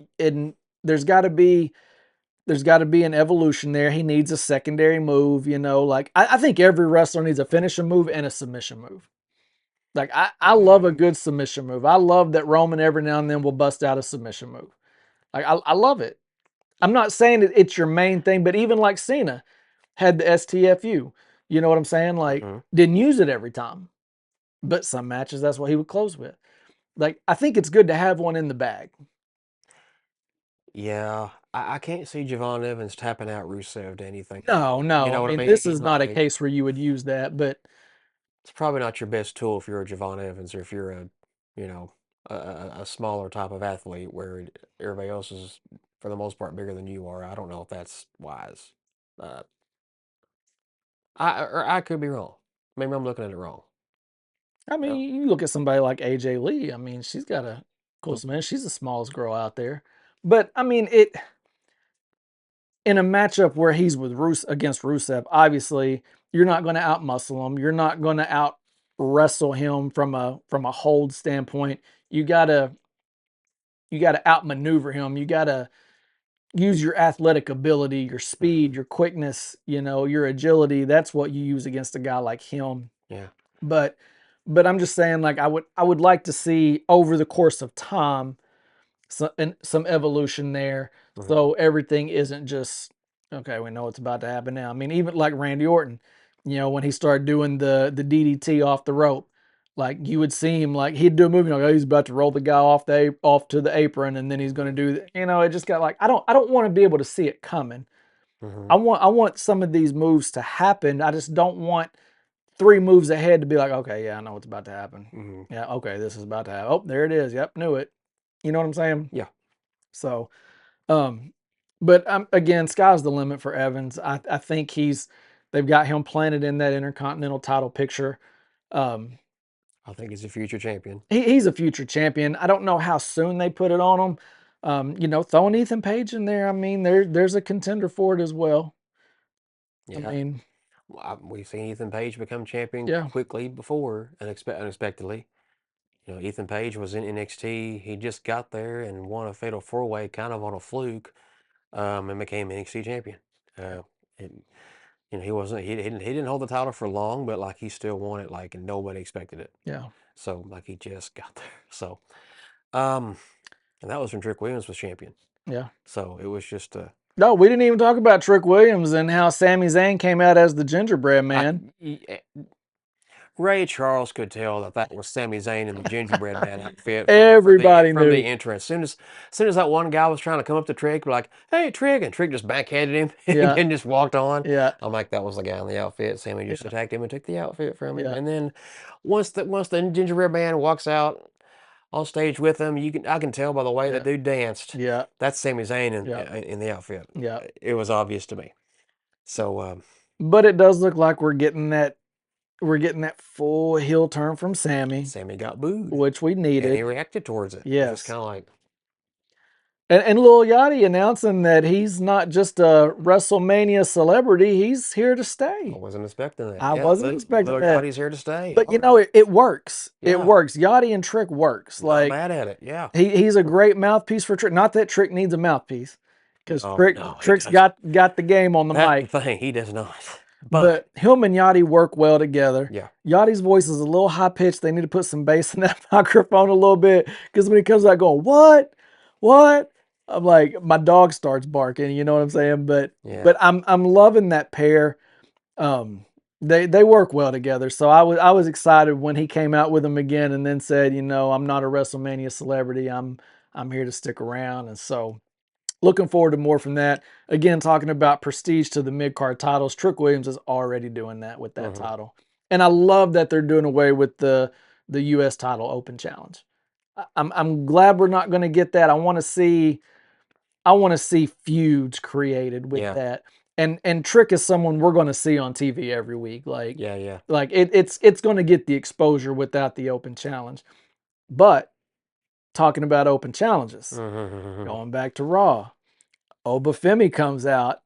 there's got to be an evolution there. He needs a secondary move, you know. Like I think every wrestler needs a finishing move and a submission move. Like I love a good submission move. I love that Roman every now and then will bust out a submission move. Like I love it. I'm not saying that it's your main thing, but even like Cena had the STFU. You know what I'm saying? Like Mm-hmm. didn't use it every time, but some matches that's what he would close with. Like I think it's good to have one in the bag. Yeah, I can't see Javon Evans tapping out Rusev to anything. No, You no. know I what I mean, mean? this He's is not. not a case where you would use that, but It's probably not your best tool if you're a Javon Evans, or if you're you know, a smaller type of athlete where everybody else is, for the most part, bigger than you are. I don't know if that's wise. Uh, I could be wrong. Maybe I'm looking at it wrong. I No. mean, you look at somebody like AJ Lee. I mean, she's got a close man. She's the smallest girl out there. But I mean, it in a matchup where he's with against Rusev, obviously you're not going to outmuscle him. You're not going to out wrestle him from a hold standpoint. You gotta outmaneuver him. You gotta use your athletic ability, your Mhm. speed, your quickness, you know, your agility. That's what you use against a guy like him. Yeah. But I'm just saying, like I would like to see over the course of time some evolution there, Mhm. so everything isn't just okay. We know what's about to happen now. I mean, even like Randy Orton, you know, when he started doing the DDT off the rope, like you would see him like he'd do a movie like oh, he's about to roll the guy off to the apron, and then he's going to do you know, it just got like I don't want to be able to see it coming. Mhm. I want some of these moves to happen. I just don't want 3 moves ahead to be like, okay, yeah, I know what's about to happen. Mhm. Yeah, okay, this is about to happen. Oh, there it is. Yep, knew it. You know what I'm saying? Yeah. So, um, but again, sky's the limit for Evans. I think they've got him planted in that Intercontinental title picture. Um, I think he's a future champion. he's a future champion. I don't know how soon they put it on him. Throwing Ethan Page in there, I mean, there's a contender for it as well. I Yeah. mean, We've seen Ethan Page become champion yeah, quickly before, unexpectedly. Ethan Page was in NXT. He just got there and won a fatal four-way kind of on a fluke, and became NXT champion. yeah, And, he wasn't he didn't hold the title for long, but like he still won it like and nobody expected it. yeah, So like he just got there. So um, and that was when Trick Williams was champion. yeah. So it was just No, we didn't even talk about Trick Williams and how Sami Zayn came out as the gingerbread man. Ray Charles could tell that was Sami Zayn in the gingerbread man outfit Everybody from the knew. entrance. Soon as that one guy was trying to come up to Trick, like, "Hey, Trick," and Trick just backhanded him Yeah, and just walked on. yeah, I'm like, that was the guy in the outfit. Sammy just yeah, attacked him and took the outfit from him. yeah, And then once the gingerbread man walks out on stage with him, I can tell by the way yeah, that dude danced. yeah, That's Sami Zayn yeah, in the outfit. yeah. It was obvious to me. So But it does look like we're getting that full heel turn from Sammy, Sammy got booed. which we And he needed. reacted towards it. It was just Yes. kind of like, And Lil Yachty announcing that he's not just a WrestleMania celebrity, he's here to I stay. wasn't expecting that. I Yeah, wasn't expecting Little that. Yachty's here to stay. But All right. it works. It Yeah. works. Yachty and Trick works. Not Like bad at it. Yeah. he's a great mouthpiece for Trick. Not that Trick needs a mouthpiece, because Oh, no, he Trick's doesn't. got the game on the That's mic. the thing. He does not. But him and Yachty work well together. Yeah. Yachty's voice is a little high pitched. They need to put some bass in that microphone a little bit, because when he comes out going, what? I'm like, my dog starts barking. You know what I'm saying? But Yeah. I'm loving that pair. They work well together. So I was excited when he came out with them again and then said, I'm not a WrestleMania celebrity. I'm here to stick around. And so looking forward to more from that. Again, talking about prestige to the mid-card titles, Trick Williams is already doing that with that title. And I love that they're doing away with the US title open challenge. I'm glad we're not going to get that. I want to see feuds created with that. And Trick is someone we're going to see on TV every week. Like, Yeah. like it's going to get the exposure without the open challenge. But talking about open challenges, going back to Raw, Obafemi comes out,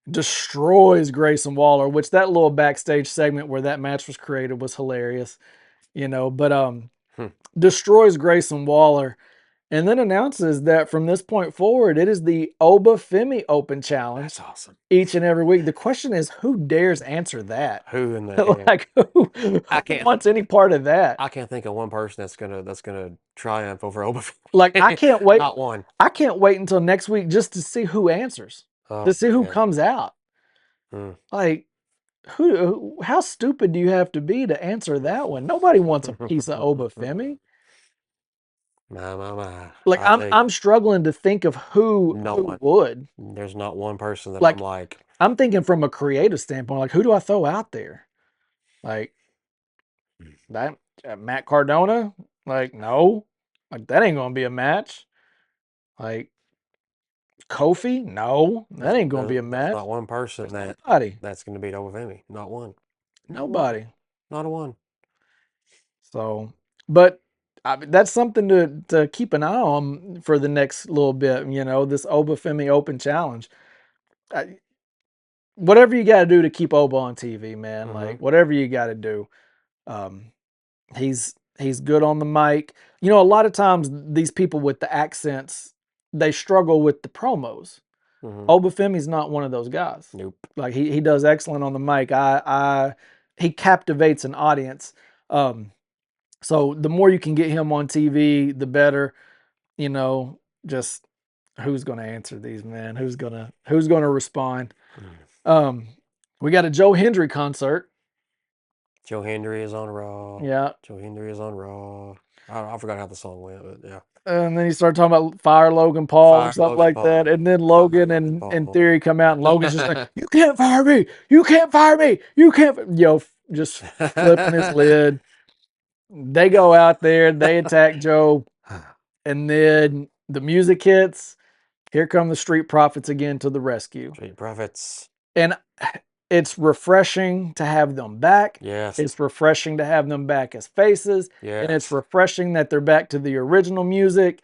destroys Grayson Waller, which that little backstage segment where that match was created was hilarious, but destroys Grayson Waller. And then announces that from this point forward, it is the Obafemi Open Challenge. That's awesome. Each and every week. The question is, who dares answer that? Who in the like who wants any part of that? I can't think of one person that's gonna triumph over Obafemi. Like I can't wait. Not one. I can't wait until next week just to see who answers. To see who comes out. Like how stupid do you have to be to answer that one? Nobody wants a piece of Obafemi. My. Like I'm struggling to think of who would. There's not one person that I'm like. I'm thinking from a creative standpoint, like who do I throw out there? Like that Matt Cardona? Like no, like that ain't gonna be a match. Like Kofi? No, that ain't gonna be a match. Not one person that's gonna beat Obafemi. Not one. Nobody. Not a one. So, but that's something to keep an eye on for the next little bit. This Obafemi Open Challenge. Whatever you got to do to keep Oba on TV, man. Like whatever you got to do. He's good on the mic. A lot of times these people with the accents, they struggle with the promos. Obafemi's not one of those guys. Nope. Like he does excellent on the mic. He captivates an audience. So the more you can get him on TV, the better. Just who's going to answer these, man? Who's going to respond? We got a Joe Hendry concert. Joe Hendry is on Raw. Yeah. Joe Hendry is on Raw. I forgot how the song went, but yeah. And then he started talking about Fire Logan Paul or something like that. And then Logan and Theory come out, and Logan's just like, "You can't fire me! You can't fire me! You can't!" Just flipping his lid. They go out there, they attack Joe, and then the music hits. Here come the Street Profits again to the rescue. Street Profits. And it's refreshing to have them back. Yes. It's refreshing to have them back as faces. Yes. And it's refreshing that they're back to the original music.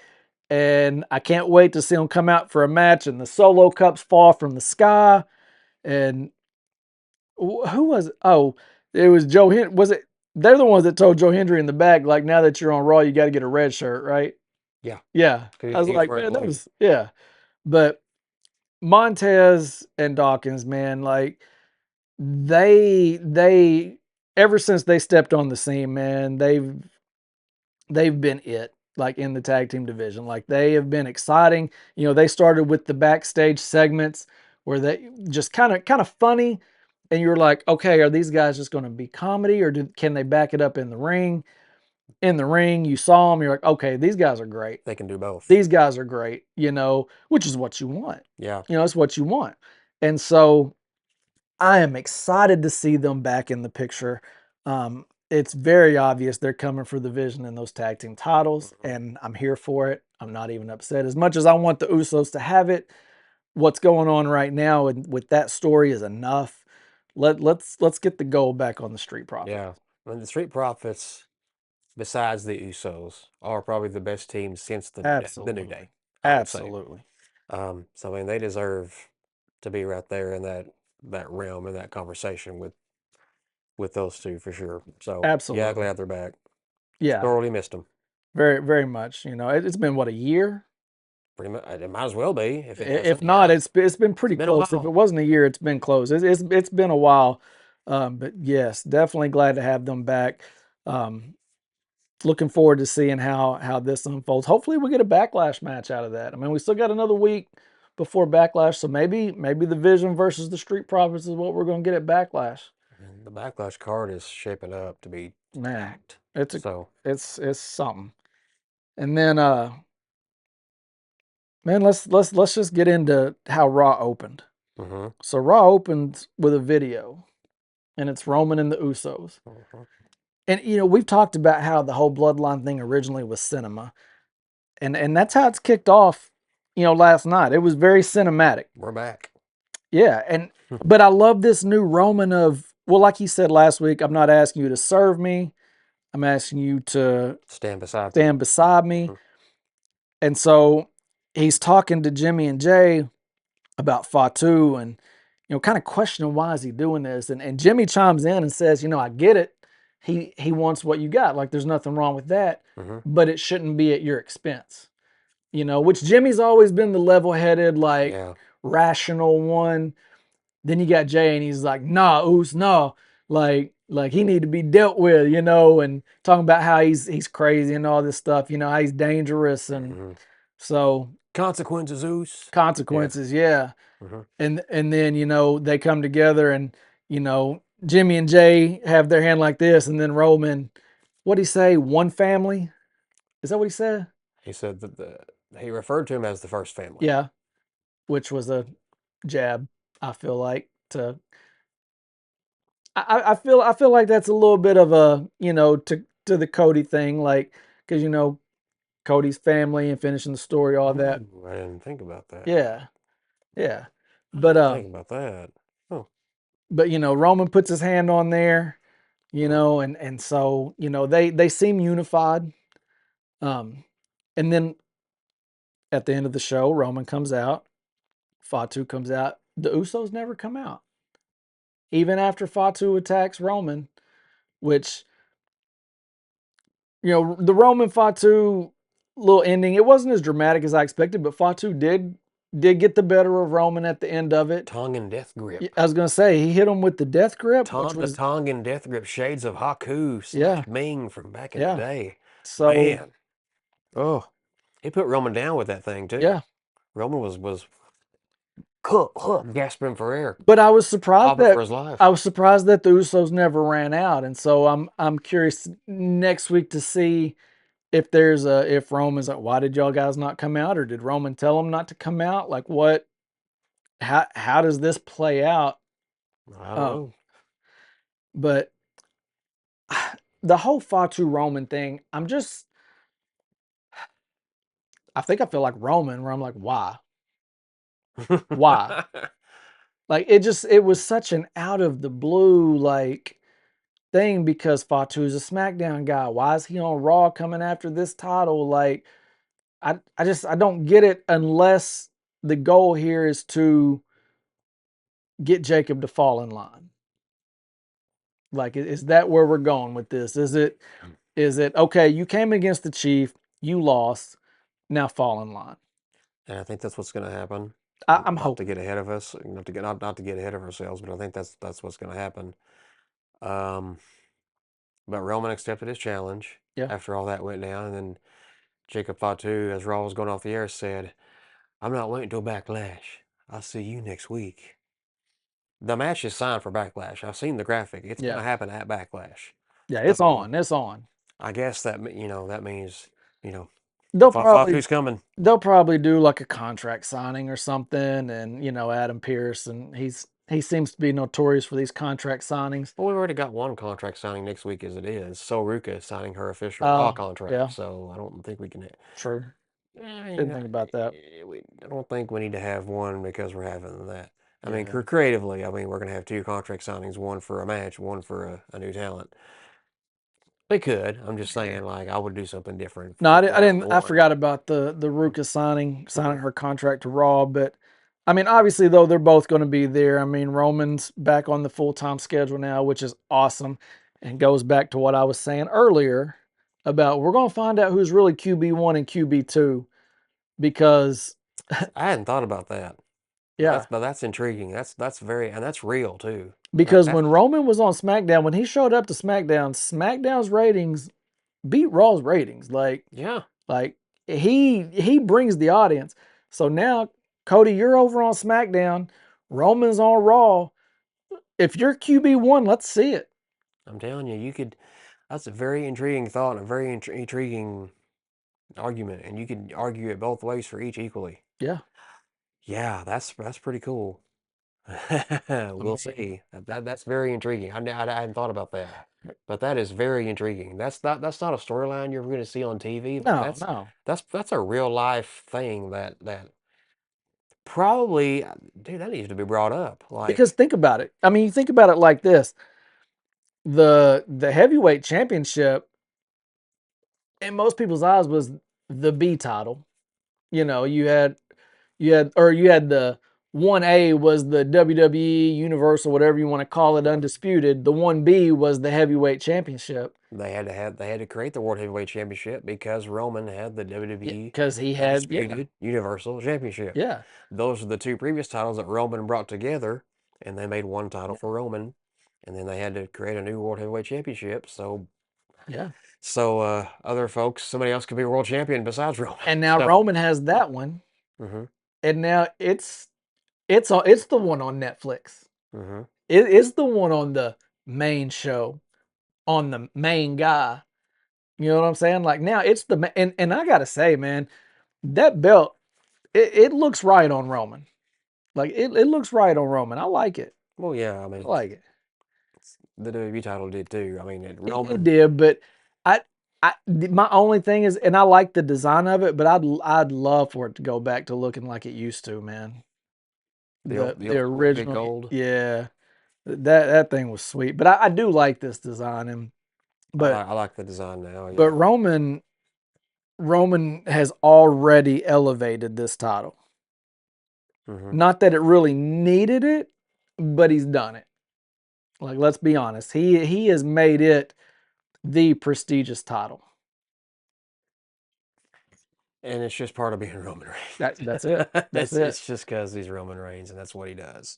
and I can't wait to see them come out for a match and the solo cups fall from the sky. And who was it? Oh, it was Joe was it? They're the ones that told Joe Hendry in the back, like, now that you're on Raw, you got to get a red shirt, right? Yeah. Yeah. I was He was like, wearing man, that blue. was, yeah. But Montez and Dawkins, man, like, they ever since they stepped on the scene, man, they've been it, like, in the tag team division. Like, they have been exciting. You know, they started with the backstage segments where they just kind of funny, and you're like, okay, are these guys just going to be comedy, or can they back it up in the ring? In the ring, you saw them, you're like, okay, these guys are great. They can do both. These guys are great, you know, which is what you want. Yeah. You know, it's what you want. And so I am excited to see them back in the picture. It's very obvious they're coming for the vision in those tag team titles, and I'm here for it. I'm not even upset. As much as I want the Usos to have it, what's going on right now and with that story is enough. Let's get the gold back on the Street Profits. Yeah. And the Street Profits, besides the Usos, are probably the best team since the New Day. I would say. Absolutely. So I mean, they deserve to be right there in that realm in that conversation with those two for sure. So yeah, Absolutely. glad they're back. Yeah, Sorely missed them. very, very much. You know, it's been what, a year? Pretty much, it might as well be if it If hasn't. not, Yeah. it's been pretty been a close. If while. it wasn't a year, it's been close. It's been a while. But yes, definitely glad to have them back. Um, Looking forward to seeing how this unfolds. Hopefully we get a Backlash match out of that. I mean, we still got another week before Backlash, so maybe the Vision versus the Street Profits is what we're going to get at Backlash. The Backlash card is shaping up to be packed. It's something. And then man, let's just get into how Raw opened. Mm-hmm. So Raw opened with a video, and it's Roman and the Usos. Mm-hmm. And you know, we've talked about how the whole bloodline thing originally was cinema. And that's how it's kicked off, you know, last night. It was very cinematic. We're back. Yeah, but I love this new Roman of, well, like he said last week, I'm not asking you to serve me. I'm asking you to Stand beside me. Mhm. And so he's talking to Jimmy and Jay about Fatu and, you know, kind of questioning why is he doing this. And Jimmy chimes in and says, you know, I get it. He wants what you got. Like, there's nothing wrong with that, but it shouldn't be at your expense. You know, which Jimmy's always been the level-headed, like, rational one. Then you got Jay, and he's like, "Nah, Oos, nah, like he need to be dealt with," you know, and talking about how he's crazy and all this stuff, you know, how he's dangerous, and so Consequences, Oos. consequences, yeah. And then, you know, they come together, and, you know, Jimmy and Jay have their hand like this, and then Roman, what'd he say? One family? Is that what he said? He said that he referred to him as the first family. Yeah, which was a jab, I feel like, to I feel like that's a little bit of a, you know, to the Cody thing, like, because, you know, Cody's family and finishing the story, all that. Ooh, I didn't think about that. Yeah, yeah. I But didn't think about that. Oh. but you know, Roman puts his hand on there, you know, and so, you know, they seem unified. And then at the end of the show, Roman comes out, Fatu comes out. The Usos never come out, even after Fatu attacks Roman, which, you know, the Roman Fatu little ending, it wasn't as dramatic as I expected, but Fatu did get the better of Roman at the end of it. Tongan death grip. I was gonna say he hit him with the death grip, which was the Tongan death grip, shades of Haku / Ming from back in the day. So Man, oh, he put Roman down with that thing too. Yeah, Roman was gasping for air. But I was surprised for his life. that the Usos never ran out, and so I'm curious next week to see if if Roman's like, why did y'all guys not come out, or did Roman tell them not to come out? Like, what? How does this play out? I don't know. But the whole Fatu Roman thing, I think I feel like Roman, where I'm like, why? Why? Like, it was such an out of the blue, like, thing, because Fatu's a SmackDown guy. Why is he on Raw coming after this title? Like, I don't get it unless the goal here is to get Jacob to fall in line. Like, is that where we're going with this? Is it okay? You came against the Chief, you lost. Now fall in line. And I think that's what's going to happen. I'm Not to hoping. get ahead of us, not to get ahead of ourselves, but I think that's what's going to happen. But Roman accepted his challenge Yeah. after all that went down, and then Jacob Fatu, as Raw was going off the air, said, "I'm not waiting till Backlash. I'll see you next week." The match is signed for Backlash. I've seen the graphic. It's going Yeah. to happen at Backlash. Yeah. It's So on. It's on. I guess that that means They'll probably Fatu's coming. they'll probably do like a contract signing or something, and Adam Pearce, and he seems to be notorious for these contract signings. Well, we've already got one contract signing next week as it is. So Ruka is signing her official Raw Oh, contract. yeah, So I don't think we can. true. I mean, Didn't think about that. I don't think we need to have one because we're having that. I mean, Yeah. creatively, I mean, we're going to have two contract signings, one for a match, one for a new talent. We could. I'm just saying, like, I would do something different No, I for didn't. I one. forgot about the Ruka signing her contract to Raw, but I mean, obviously though they're both going to be there. I mean, Roman's back on the full-time schedule now, which is awesome, and goes back to what I was saying earlier about we're going to find out who's really QB1 and QB2 because I hadn't thought about that. yeah, But that's intriguing. That's very and that's real too. because That when Roman was on SmackDown, when he showed up to SmackDown, SmackDown's ratings beat Raw's ratings. yeah, Like he brings the audience. So now, Cody, you're over on SmackDown. Roman's on Raw. If you're QB1, let's see it. I'm telling you, you could. That's a very intriguing thought and a very intriguing argument, and you could argue it both ways for each equally. Yeah. Yeah, that's pretty cool. I We'll mean, see. That's very intriguing. I hadn't thought about that, but that is very intriguing. That's not a storyline you're going to see on TV, but no, no. that's a real life thing that probably, dude, that needs to be brought up. Because Like, think about it. I mean, you think about it like this. The heavyweight championship in most people's eyes was the B title. You had the 1A was the WWE Universal, whatever you want to call it, undisputed. The 1B was the heavyweight championship. they had to create the World Heavyweight Championship because Roman had the Yeah, WWE because he had, Undisputed Universal Championship. yeah, Those are the two previous titles that Roman brought together, and they made one title yeah, for Roman, and then they had to create a new World Heavyweight Championship. yeah. Other folks, somebody else could be world champion besides Roman. And now Roman has that one, Hmm. and now it's the one on Netflix. Hmm. It's the one on the main show, on the main guy. You know what I'm saying? Like now it's and I gotta say, man, that belt it looks right on Roman. Like it looks right on Roman. I like it. Well, yeah, I I mean, like it. the WWE title did too. I mean, It Roman, did, but my only thing is, and I like the design of it, but I'd love for it to go back to looking like it used to, man. the The old school big original, gold. yeah, that thing was sweet. But I do like this design, and but I like the design now. but Yeah. Roman has already elevated this title. Hmm. Not that it really needed it, but he's done it. Like, let's be honest, he has made it the prestigious title. And it's just part of being Roman That's it. Reigns. That's it. It's just because he's Roman Reigns, and that's what he does.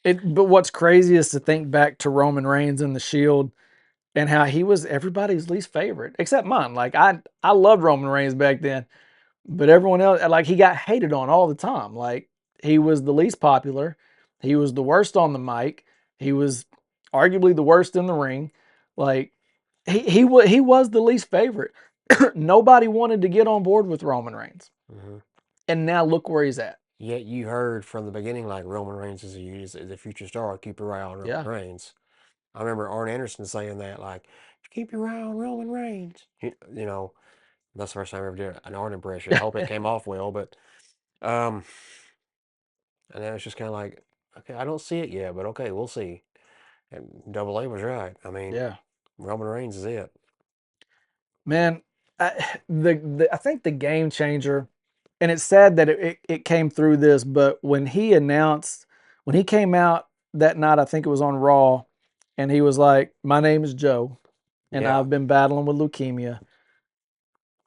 But what's crazy is to think back to Roman Reigns in the Shield and how he was everybody's least favorite, except mine. Like I loved Roman Reigns back then, but everyone else, like, he got hated on all the time. Like, he was the least popular. He was the worst on the mic. He was arguably the worst in the ring. Like, he was the least favorite. Nobody wanted to get on board with Roman Reigns, Hmm. and now look where he's at. Yet you heard from the beginning like Roman Reigns is a future star. Keep your eye on Roman Yeah, Reigns. I remember Arn Anderson saying that, like, keep your eye on Roman Reigns. That's the first time I ever did an Arn impression. I hope it came off well, but um, and then it's just kind of like, okay, I don't see it yet, but okay, we'll see. And Double A was right. I mean, yeah, Roman Reigns is it. man. I think the game changer, and it's sad that it came through this, but when he came out that night, I think it was on Raw, and he was like, "My name is Joe, and Yeah. I've been battling with leukemia."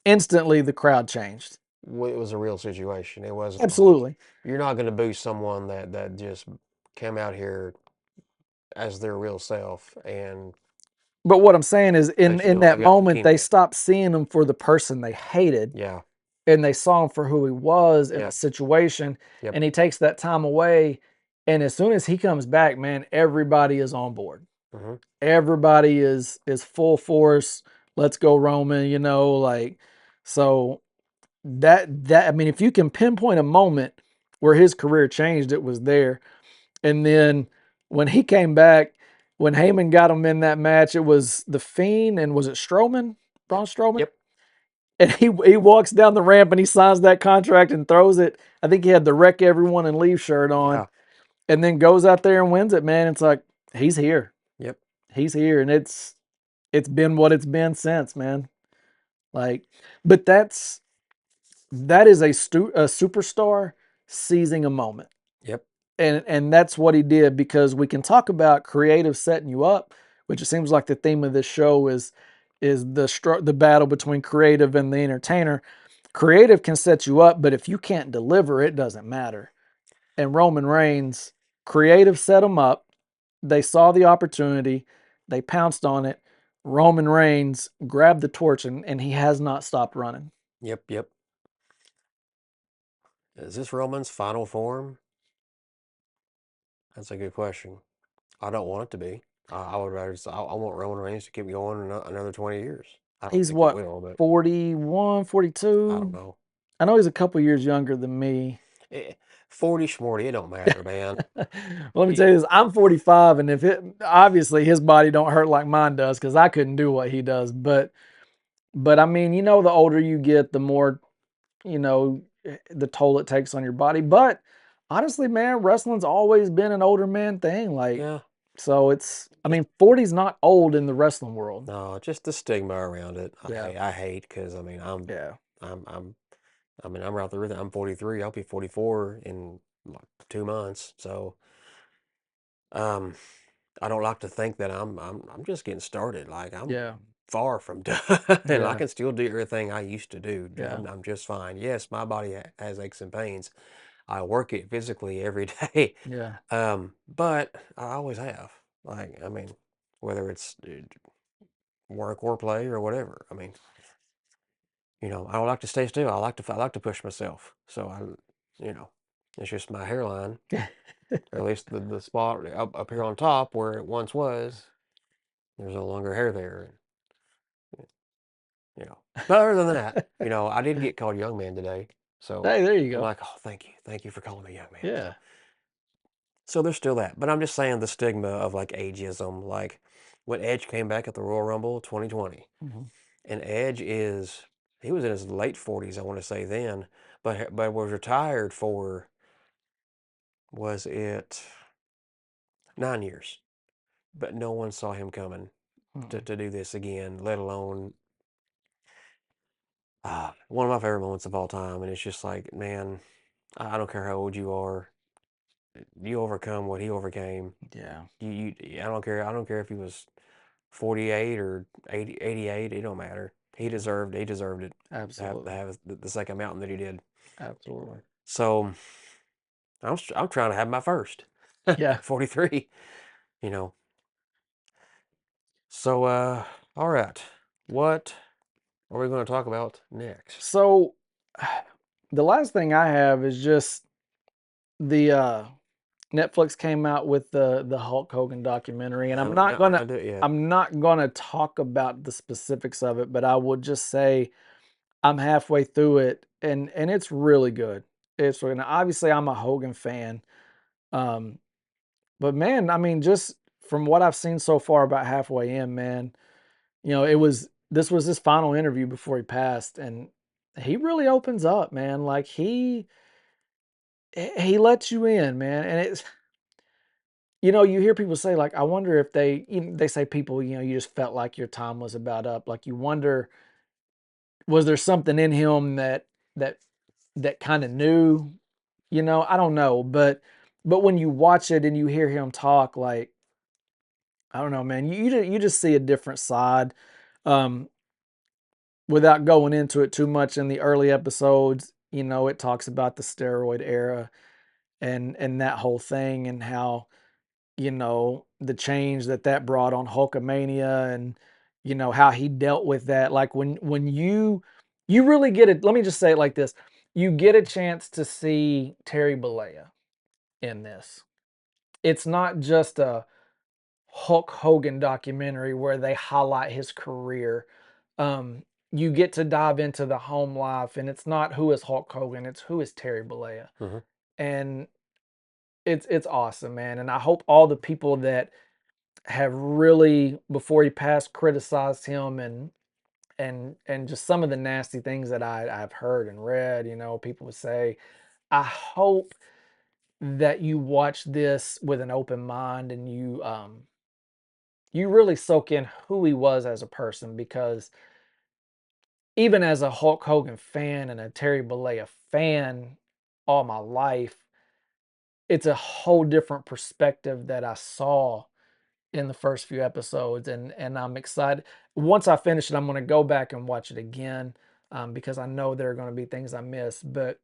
Instantly, the crowd changed. It was a real situation. It wasn't like Absolutely. you're not going to boo someone that just came out here as their real self and But what I'm saying is, in let you in know that they've got moment, they leukemia. stopped seeing him for the person they hated, Yeah. and they saw him for who he was in the Yep. situation. Yep. And he takes that time away, and as soon as he comes back, man, everybody is on board. Mm-hmm. Everybody is full force. Let's go, Roman. Like, so that I mean, if you can pinpoint a moment where his career changed, it was there. And then when he came back, when Heyman got him in that match, it was the Fiend, and was it Strowman, Braun Strowman? Yep. And he walks down the ramp and he signs that contract and throws it. I think he had the wreck everyone and leave shirt on, Yeah. and then goes out there and wins it. Man, it's like he's here. Yep. He's here, and it's been what it's been since, man. Like, but that is a superstar seizing a moment. Yep. And that's what he did, because we can talk about creative setting you up, which it seems like the theme of this show is the battle between creative and the entertainer. Creative can set you up, but if you can't deliver, it doesn't matter. And Roman Reigns, creative set him up. They saw the opportunity, they pounced on it. Roman Reigns grabbed the torch, and he has not stopped running. Yep. Yep. Is this Roman's final form? That's a good question. I don't want it to be. I would rather. I want Roman Reigns to keep going another 20 years. I don't He's think he what, will, but 41, I don't 42? know. I know he's a couple years younger than me. 40 schmorty, it don't matter, man. Well, let me tell you this: I'm 45, and if it obviously his body don't hurt like mine does, because I couldn't do what he does. But I mean, the older you get, the more the toll it takes on your body. But honestly, man, wrestling's always been an older man thing. Like, Yeah. so I mean, 40's not old in the wrestling world. No, just the stigma around it. Yeah, I hate because I mean yeah, I'm I mean I'm right there with it. I'm 43. I'll be 44 in like 2 months. So um I don't like to think that I'm just getting started. Like I'm yeah, far from done, and I yeah, can still do everything I used to do. yeah, I'm just fine. Yes, my body has aches and pains. I work it physically every day, yeah, but I always have. Like I mean, whether it's work or play or whatever. I mean, I don't like to stay still. I like to push myself. So it's just my hairline, or at least the spot up here on top where it once was. There's no longer hair there. But other than that, I did get called young man today. So Hey, there you I'm go. like, oh, thank you for calling me young man. Yeah. So there's still that. But I'm just saying the stigma of like ageism, like when Edge came back at the Royal Rumble 2020, Mhm. and he was in his late 40s, I want to say then, but was retired for, was it 9 years? But no one saw him coming to, Mhm. to do this again, let alone one of my favorite moments of all time. And it's just like, man, I don't care how old you are, you overcome what he overcame. Yeah. I don't care. I don't care if he was 48 or 80, 88. It don't matter. He deserved it. To Absolutely. have the second mountain that he did. Absolutely. So I'm trying to have my first Yeah. at 43. You know. So all right. What are we going to talk about next? So the last thing I have is just the Netflix came out with the Hulk Hogan documentary, and I haven't gotten around to it yet. I'm not gonna talk about the specifics of it, but I will just say I'm halfway through it, and it's really good. It's really, obviously I'm a Hogan fan, um, but man, I mean, just from what I've seen so far, about halfway in, man, this was his final interview before he passed, and he really opens up, man. Like he lets you in, man, and it's you hear people say, like, I wonder if they say people, you just felt like your time was about up. Like, you wonder was there something in him that that kind of knew, you know, I don't know, but when you watch it and you hear him talk, like, I don't know, man, you just see a different side. Um, without going into it too much in the early episodes, you know, it talks about the steroid era and that whole thing and how, you know, the change that that brought on Hulkamania and, you know, how he dealt with that. Like when you really get it, let me just say it like this. You get a chance to see Terry Bollea in this. It's not just a Hulk Hogan documentary where they highlight his career. Um, you get to dive into the home life, and it's not who is Hulk Hogan, it's who is Terry Bollea. Mhm. And it's awesome, man. And I hope all the people that have really, before he passed, criticized him and just some of the nasty things that I've heard and read, you know, people would say, I hope that you watch this with an open mind and you really soak in who he was as a person, because even as a Hulk Hogan fan and a Terry Bollea fan all my life, it's a whole different perspective that I saw in the first few episodes, and I'm excited. Once I finish it, I'm going to go back and watch it again, because I know there are going to be things I missed. But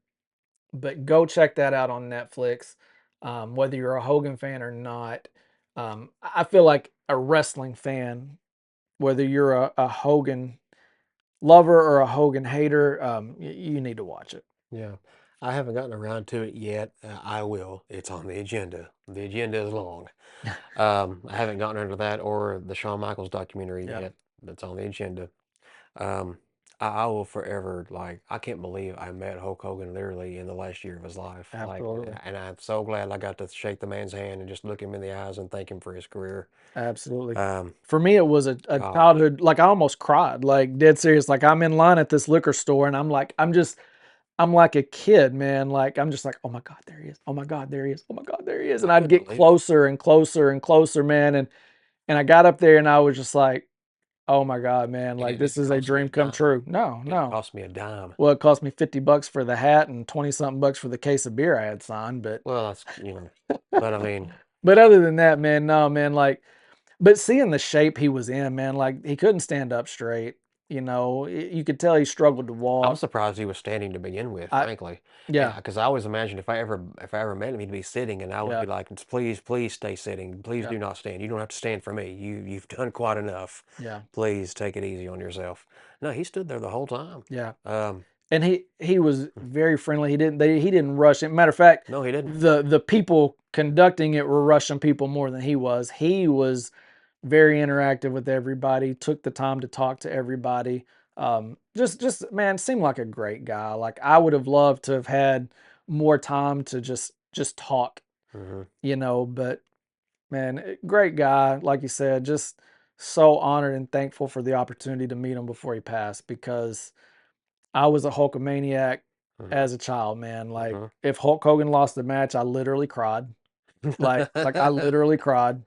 go check that out on Netflix, whether you're a Hogan fan or not. I feel like a wrestling fan, whether you're a Hogan lover or a Hogan hater, you need to watch it. Yeah. I haven't gotten around to it yet. I will. It's on the agenda. The agenda is long. I haven't gotten into that or the Shawn Michaels documentary Yeah, yet. That's on the agenda. Um, I will forever, like, I can't believe I met Hulk Hogan literally in the last year of his life. Like, absolutely, and I'm so glad I got to shake the man's hand and just look him in the eyes and thank him for his career. absolutely. Um, For me, it was a Gosh. childhood. Like I almost cried, like dead serious. Like I'm in line at this liquor store, and I'm like a kid, man. Like I'm just like, oh my god, there he is. Oh my god, there he is. Oh my god, there he is. I And I'd couldn't get believe it. closer and closer and closer, man. And I got up there, and I was just like, oh my god, man. And Like it this didn't is a cost me a dream come dime. true. No, It didn't no. cost me a dime. Well, it cost me $50 for the hat and 20 something bucks for the case of beer I had signed, but Well, that's, but I mean, but other than that, man, no, man, like, but seeing the shape he was in, man, like he couldn't stand up straight. You know, you could tell he struggled to I was walk. surprised he was standing to begin with, I, frankly. yeah, Yeah, because I always imagined if I ever met him, he'd be sitting, and I would yeah, be like, please, please stay sitting. Please yeah, do not stand. You don't have to stand for me. You've done quite enough. yeah, Please take it easy on yourself. No, he stood there the whole time. yeah. Um, And he was very friendly. He didn't rush it. Matter of fact, no, he didn't. the people conducting it were rushing people more than he was. He was very interactive with everybody. Took the time to talk to everybody. Just man, seemed like a great guy. Like I would have loved to have had more time to just talk, Hmm. you know. But man, great guy. Like you said, just so honored and thankful for the opportunity to meet him before he passed, because I was a Hulkamaniac Hmm. as a child, man. Like Hmm. if Hulk Hogan lost the match, I literally cried. Like I literally cried.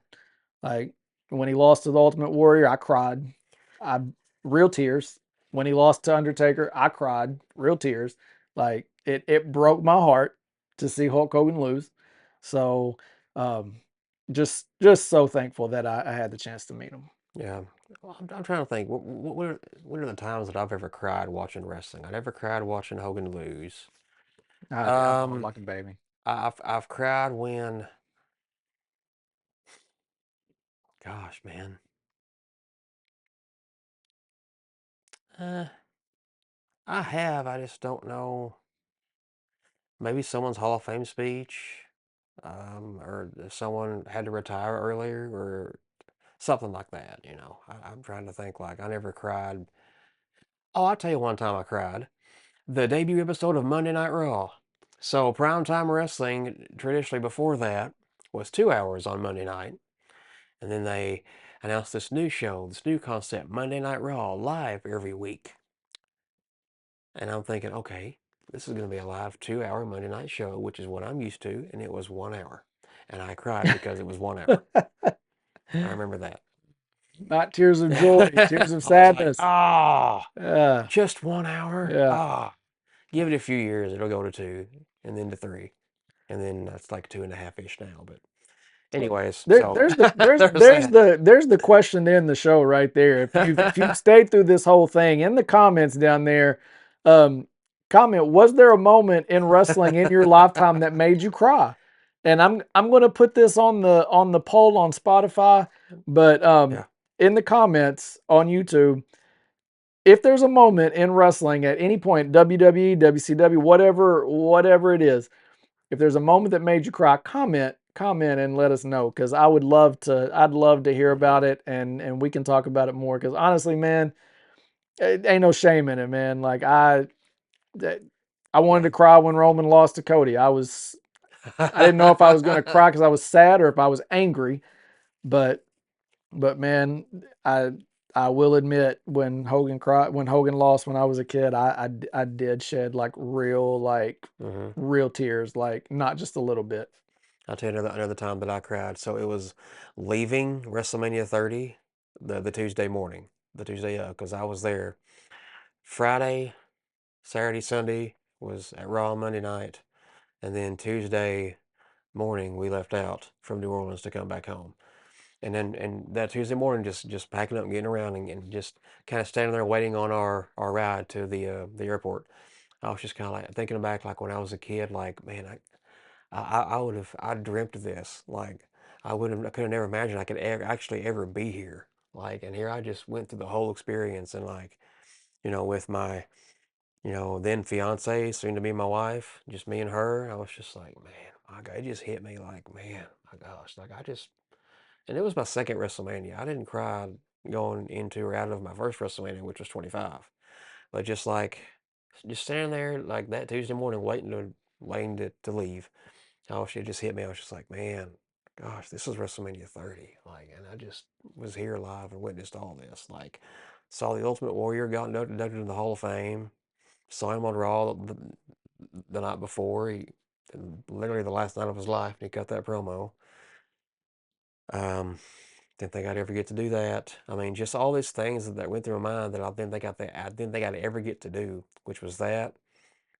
Like when he lost to the Ultimate Warrior, I cried. I real tears. When he lost to Undertaker, I cried. Real tears. Like it broke my heart to see Hulk Hogan lose. So um just so thankful that I had the chance to meet him. Yeah. Well, I'm trying to think. What are the times that I've ever cried watching wrestling? I never cried watching Hogan lose. I bawled Um, like a baby. I've cried when, gosh, man. Uh, I have. I just don't know. Maybe someone's Hall of Fame speech, or someone had to retire earlier, or something like that. I'm trying to think. Like I never cried. Oh, I'll tell you one time I cried. The debut episode of Monday Night Raw. So primetime wrestling traditionally before that was 2 hours on Monday night, and then they announced this new show, this new concept, Monday Night Raw, live every week. And I'm thinking, okay, this is going to be a live 2 hour Monday night show, which is what I'm used to, and it was 1 hour. And I cried because it was 1 hour. I remember that. Not tears of joy, tears of sadness. Yeah. Just 1 hour. Yeah. Give it a few years, it'll go to 2, and then to 3, and then that's like 2.5-ish now. But anyways, so There's there's that. the question to end the show right there. If you've stayed through this whole thing, in the comments down there, comment, was there a moment in wrestling in your lifetime that made you cry? And I'm going to put this on the poll on Spotify, but Yeah. in the comments on YouTube, if there's a moment in wrestling at any point, WWE, WCW, whatever it is, if there's a moment that made you cry, comment and let us know, because I'd love to hear about it, and we can talk about it more, because honestly, man, it ain't no shame in it, man. Like I wanted to cry when Roman lost to Cody. I didn't know if I was going to cry because I was sad or if I was angry, but man, I will admit, when Hogan lost when I was a kid, I did shed like real tears, like not just a little bit. I'll tell you another time that I cried. So it was leaving WrestleMania 30 the Tuesday morning, the Tuesday because I was there Friday, Saturday, Sunday was at Raw Monday night, and then Tuesday morning we left out from New Orleans to come back home. And that Tuesday morning, just packing up and getting around and just kind of standing there waiting on our ride to the airport. I was just kind of like thinking back, like when I was a kid, like, man, I dreamt of this. Like I could have never imagined I could actually ever be here. Like, and here I just went through the whole experience, and like, with my, then fiance, soon to be my wife, just me and her. I was just like, man, my God, it just hit me like, man, my gosh, like and it was my second WrestleMania. I didn't cry going into or out of my first WrestleMania, which was 25. But just standing there like that Tuesday morning, waiting to leave. Oh, she just hit me. I was just like, man, gosh, this is WrestleMania 30. Like, and I just was here live and witnessed all this. Like, saw the Ultimate Warrior got inducted in the Hall of Fame. Saw him on Raw the night before. Literally the last night of his life, and he cut that promo. Didn't think I'd ever get to do that. I mean, just all these things that went through my mind that I didn't think I'd ever get to do, which was that.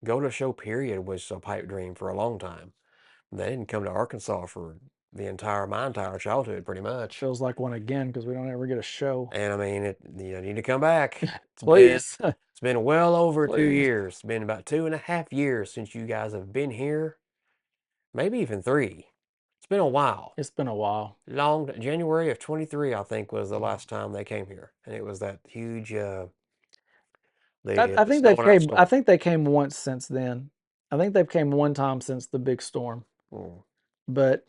Go to a show, period, was a pipe dream for a long time. They didn't come to Arkansas for my entire childhood, pretty much. Feels like one again, because we don't ever get a show. And I mean, you need to come back. Please. It's been well over 2 Please. years. It's been about 2.5 years since you guys have been here. Maybe even 3. It's been a while. It's been a while. January of 23, I think, was the last time they came here, and it was that huge. I think snow and ice storm. I think they came once since then. I think they've came one time since the big storm. But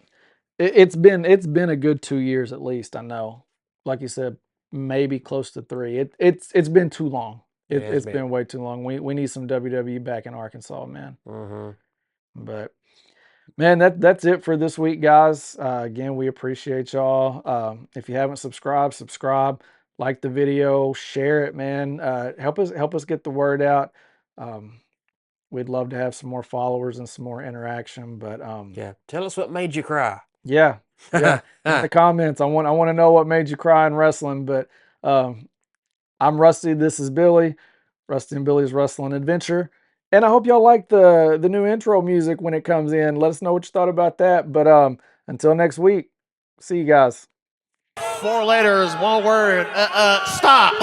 it's been a good 2 years at least. I know, like you said, maybe close to 3. It's been too long. It's been way too long. We need some WWE back in Arkansas, man. But man, that's it for this week, guys. Again, we appreciate y'all. If you haven't subscribed, subscribe, like the video, share it, man. Help us get the word out. We'd love to have some more followers and some more interaction. But yeah, tell us what made you cry. Yeah, in the comments. I want to know what made you cry in wrestling. But I'm Rusty. This is Billy. Rusty and Billy's Wrestling Adventure. And I hope y'all like the new intro music when it comes in. Let us know what you thought about that. But until next week, see you guys. 4 letters, 1 word. Stop.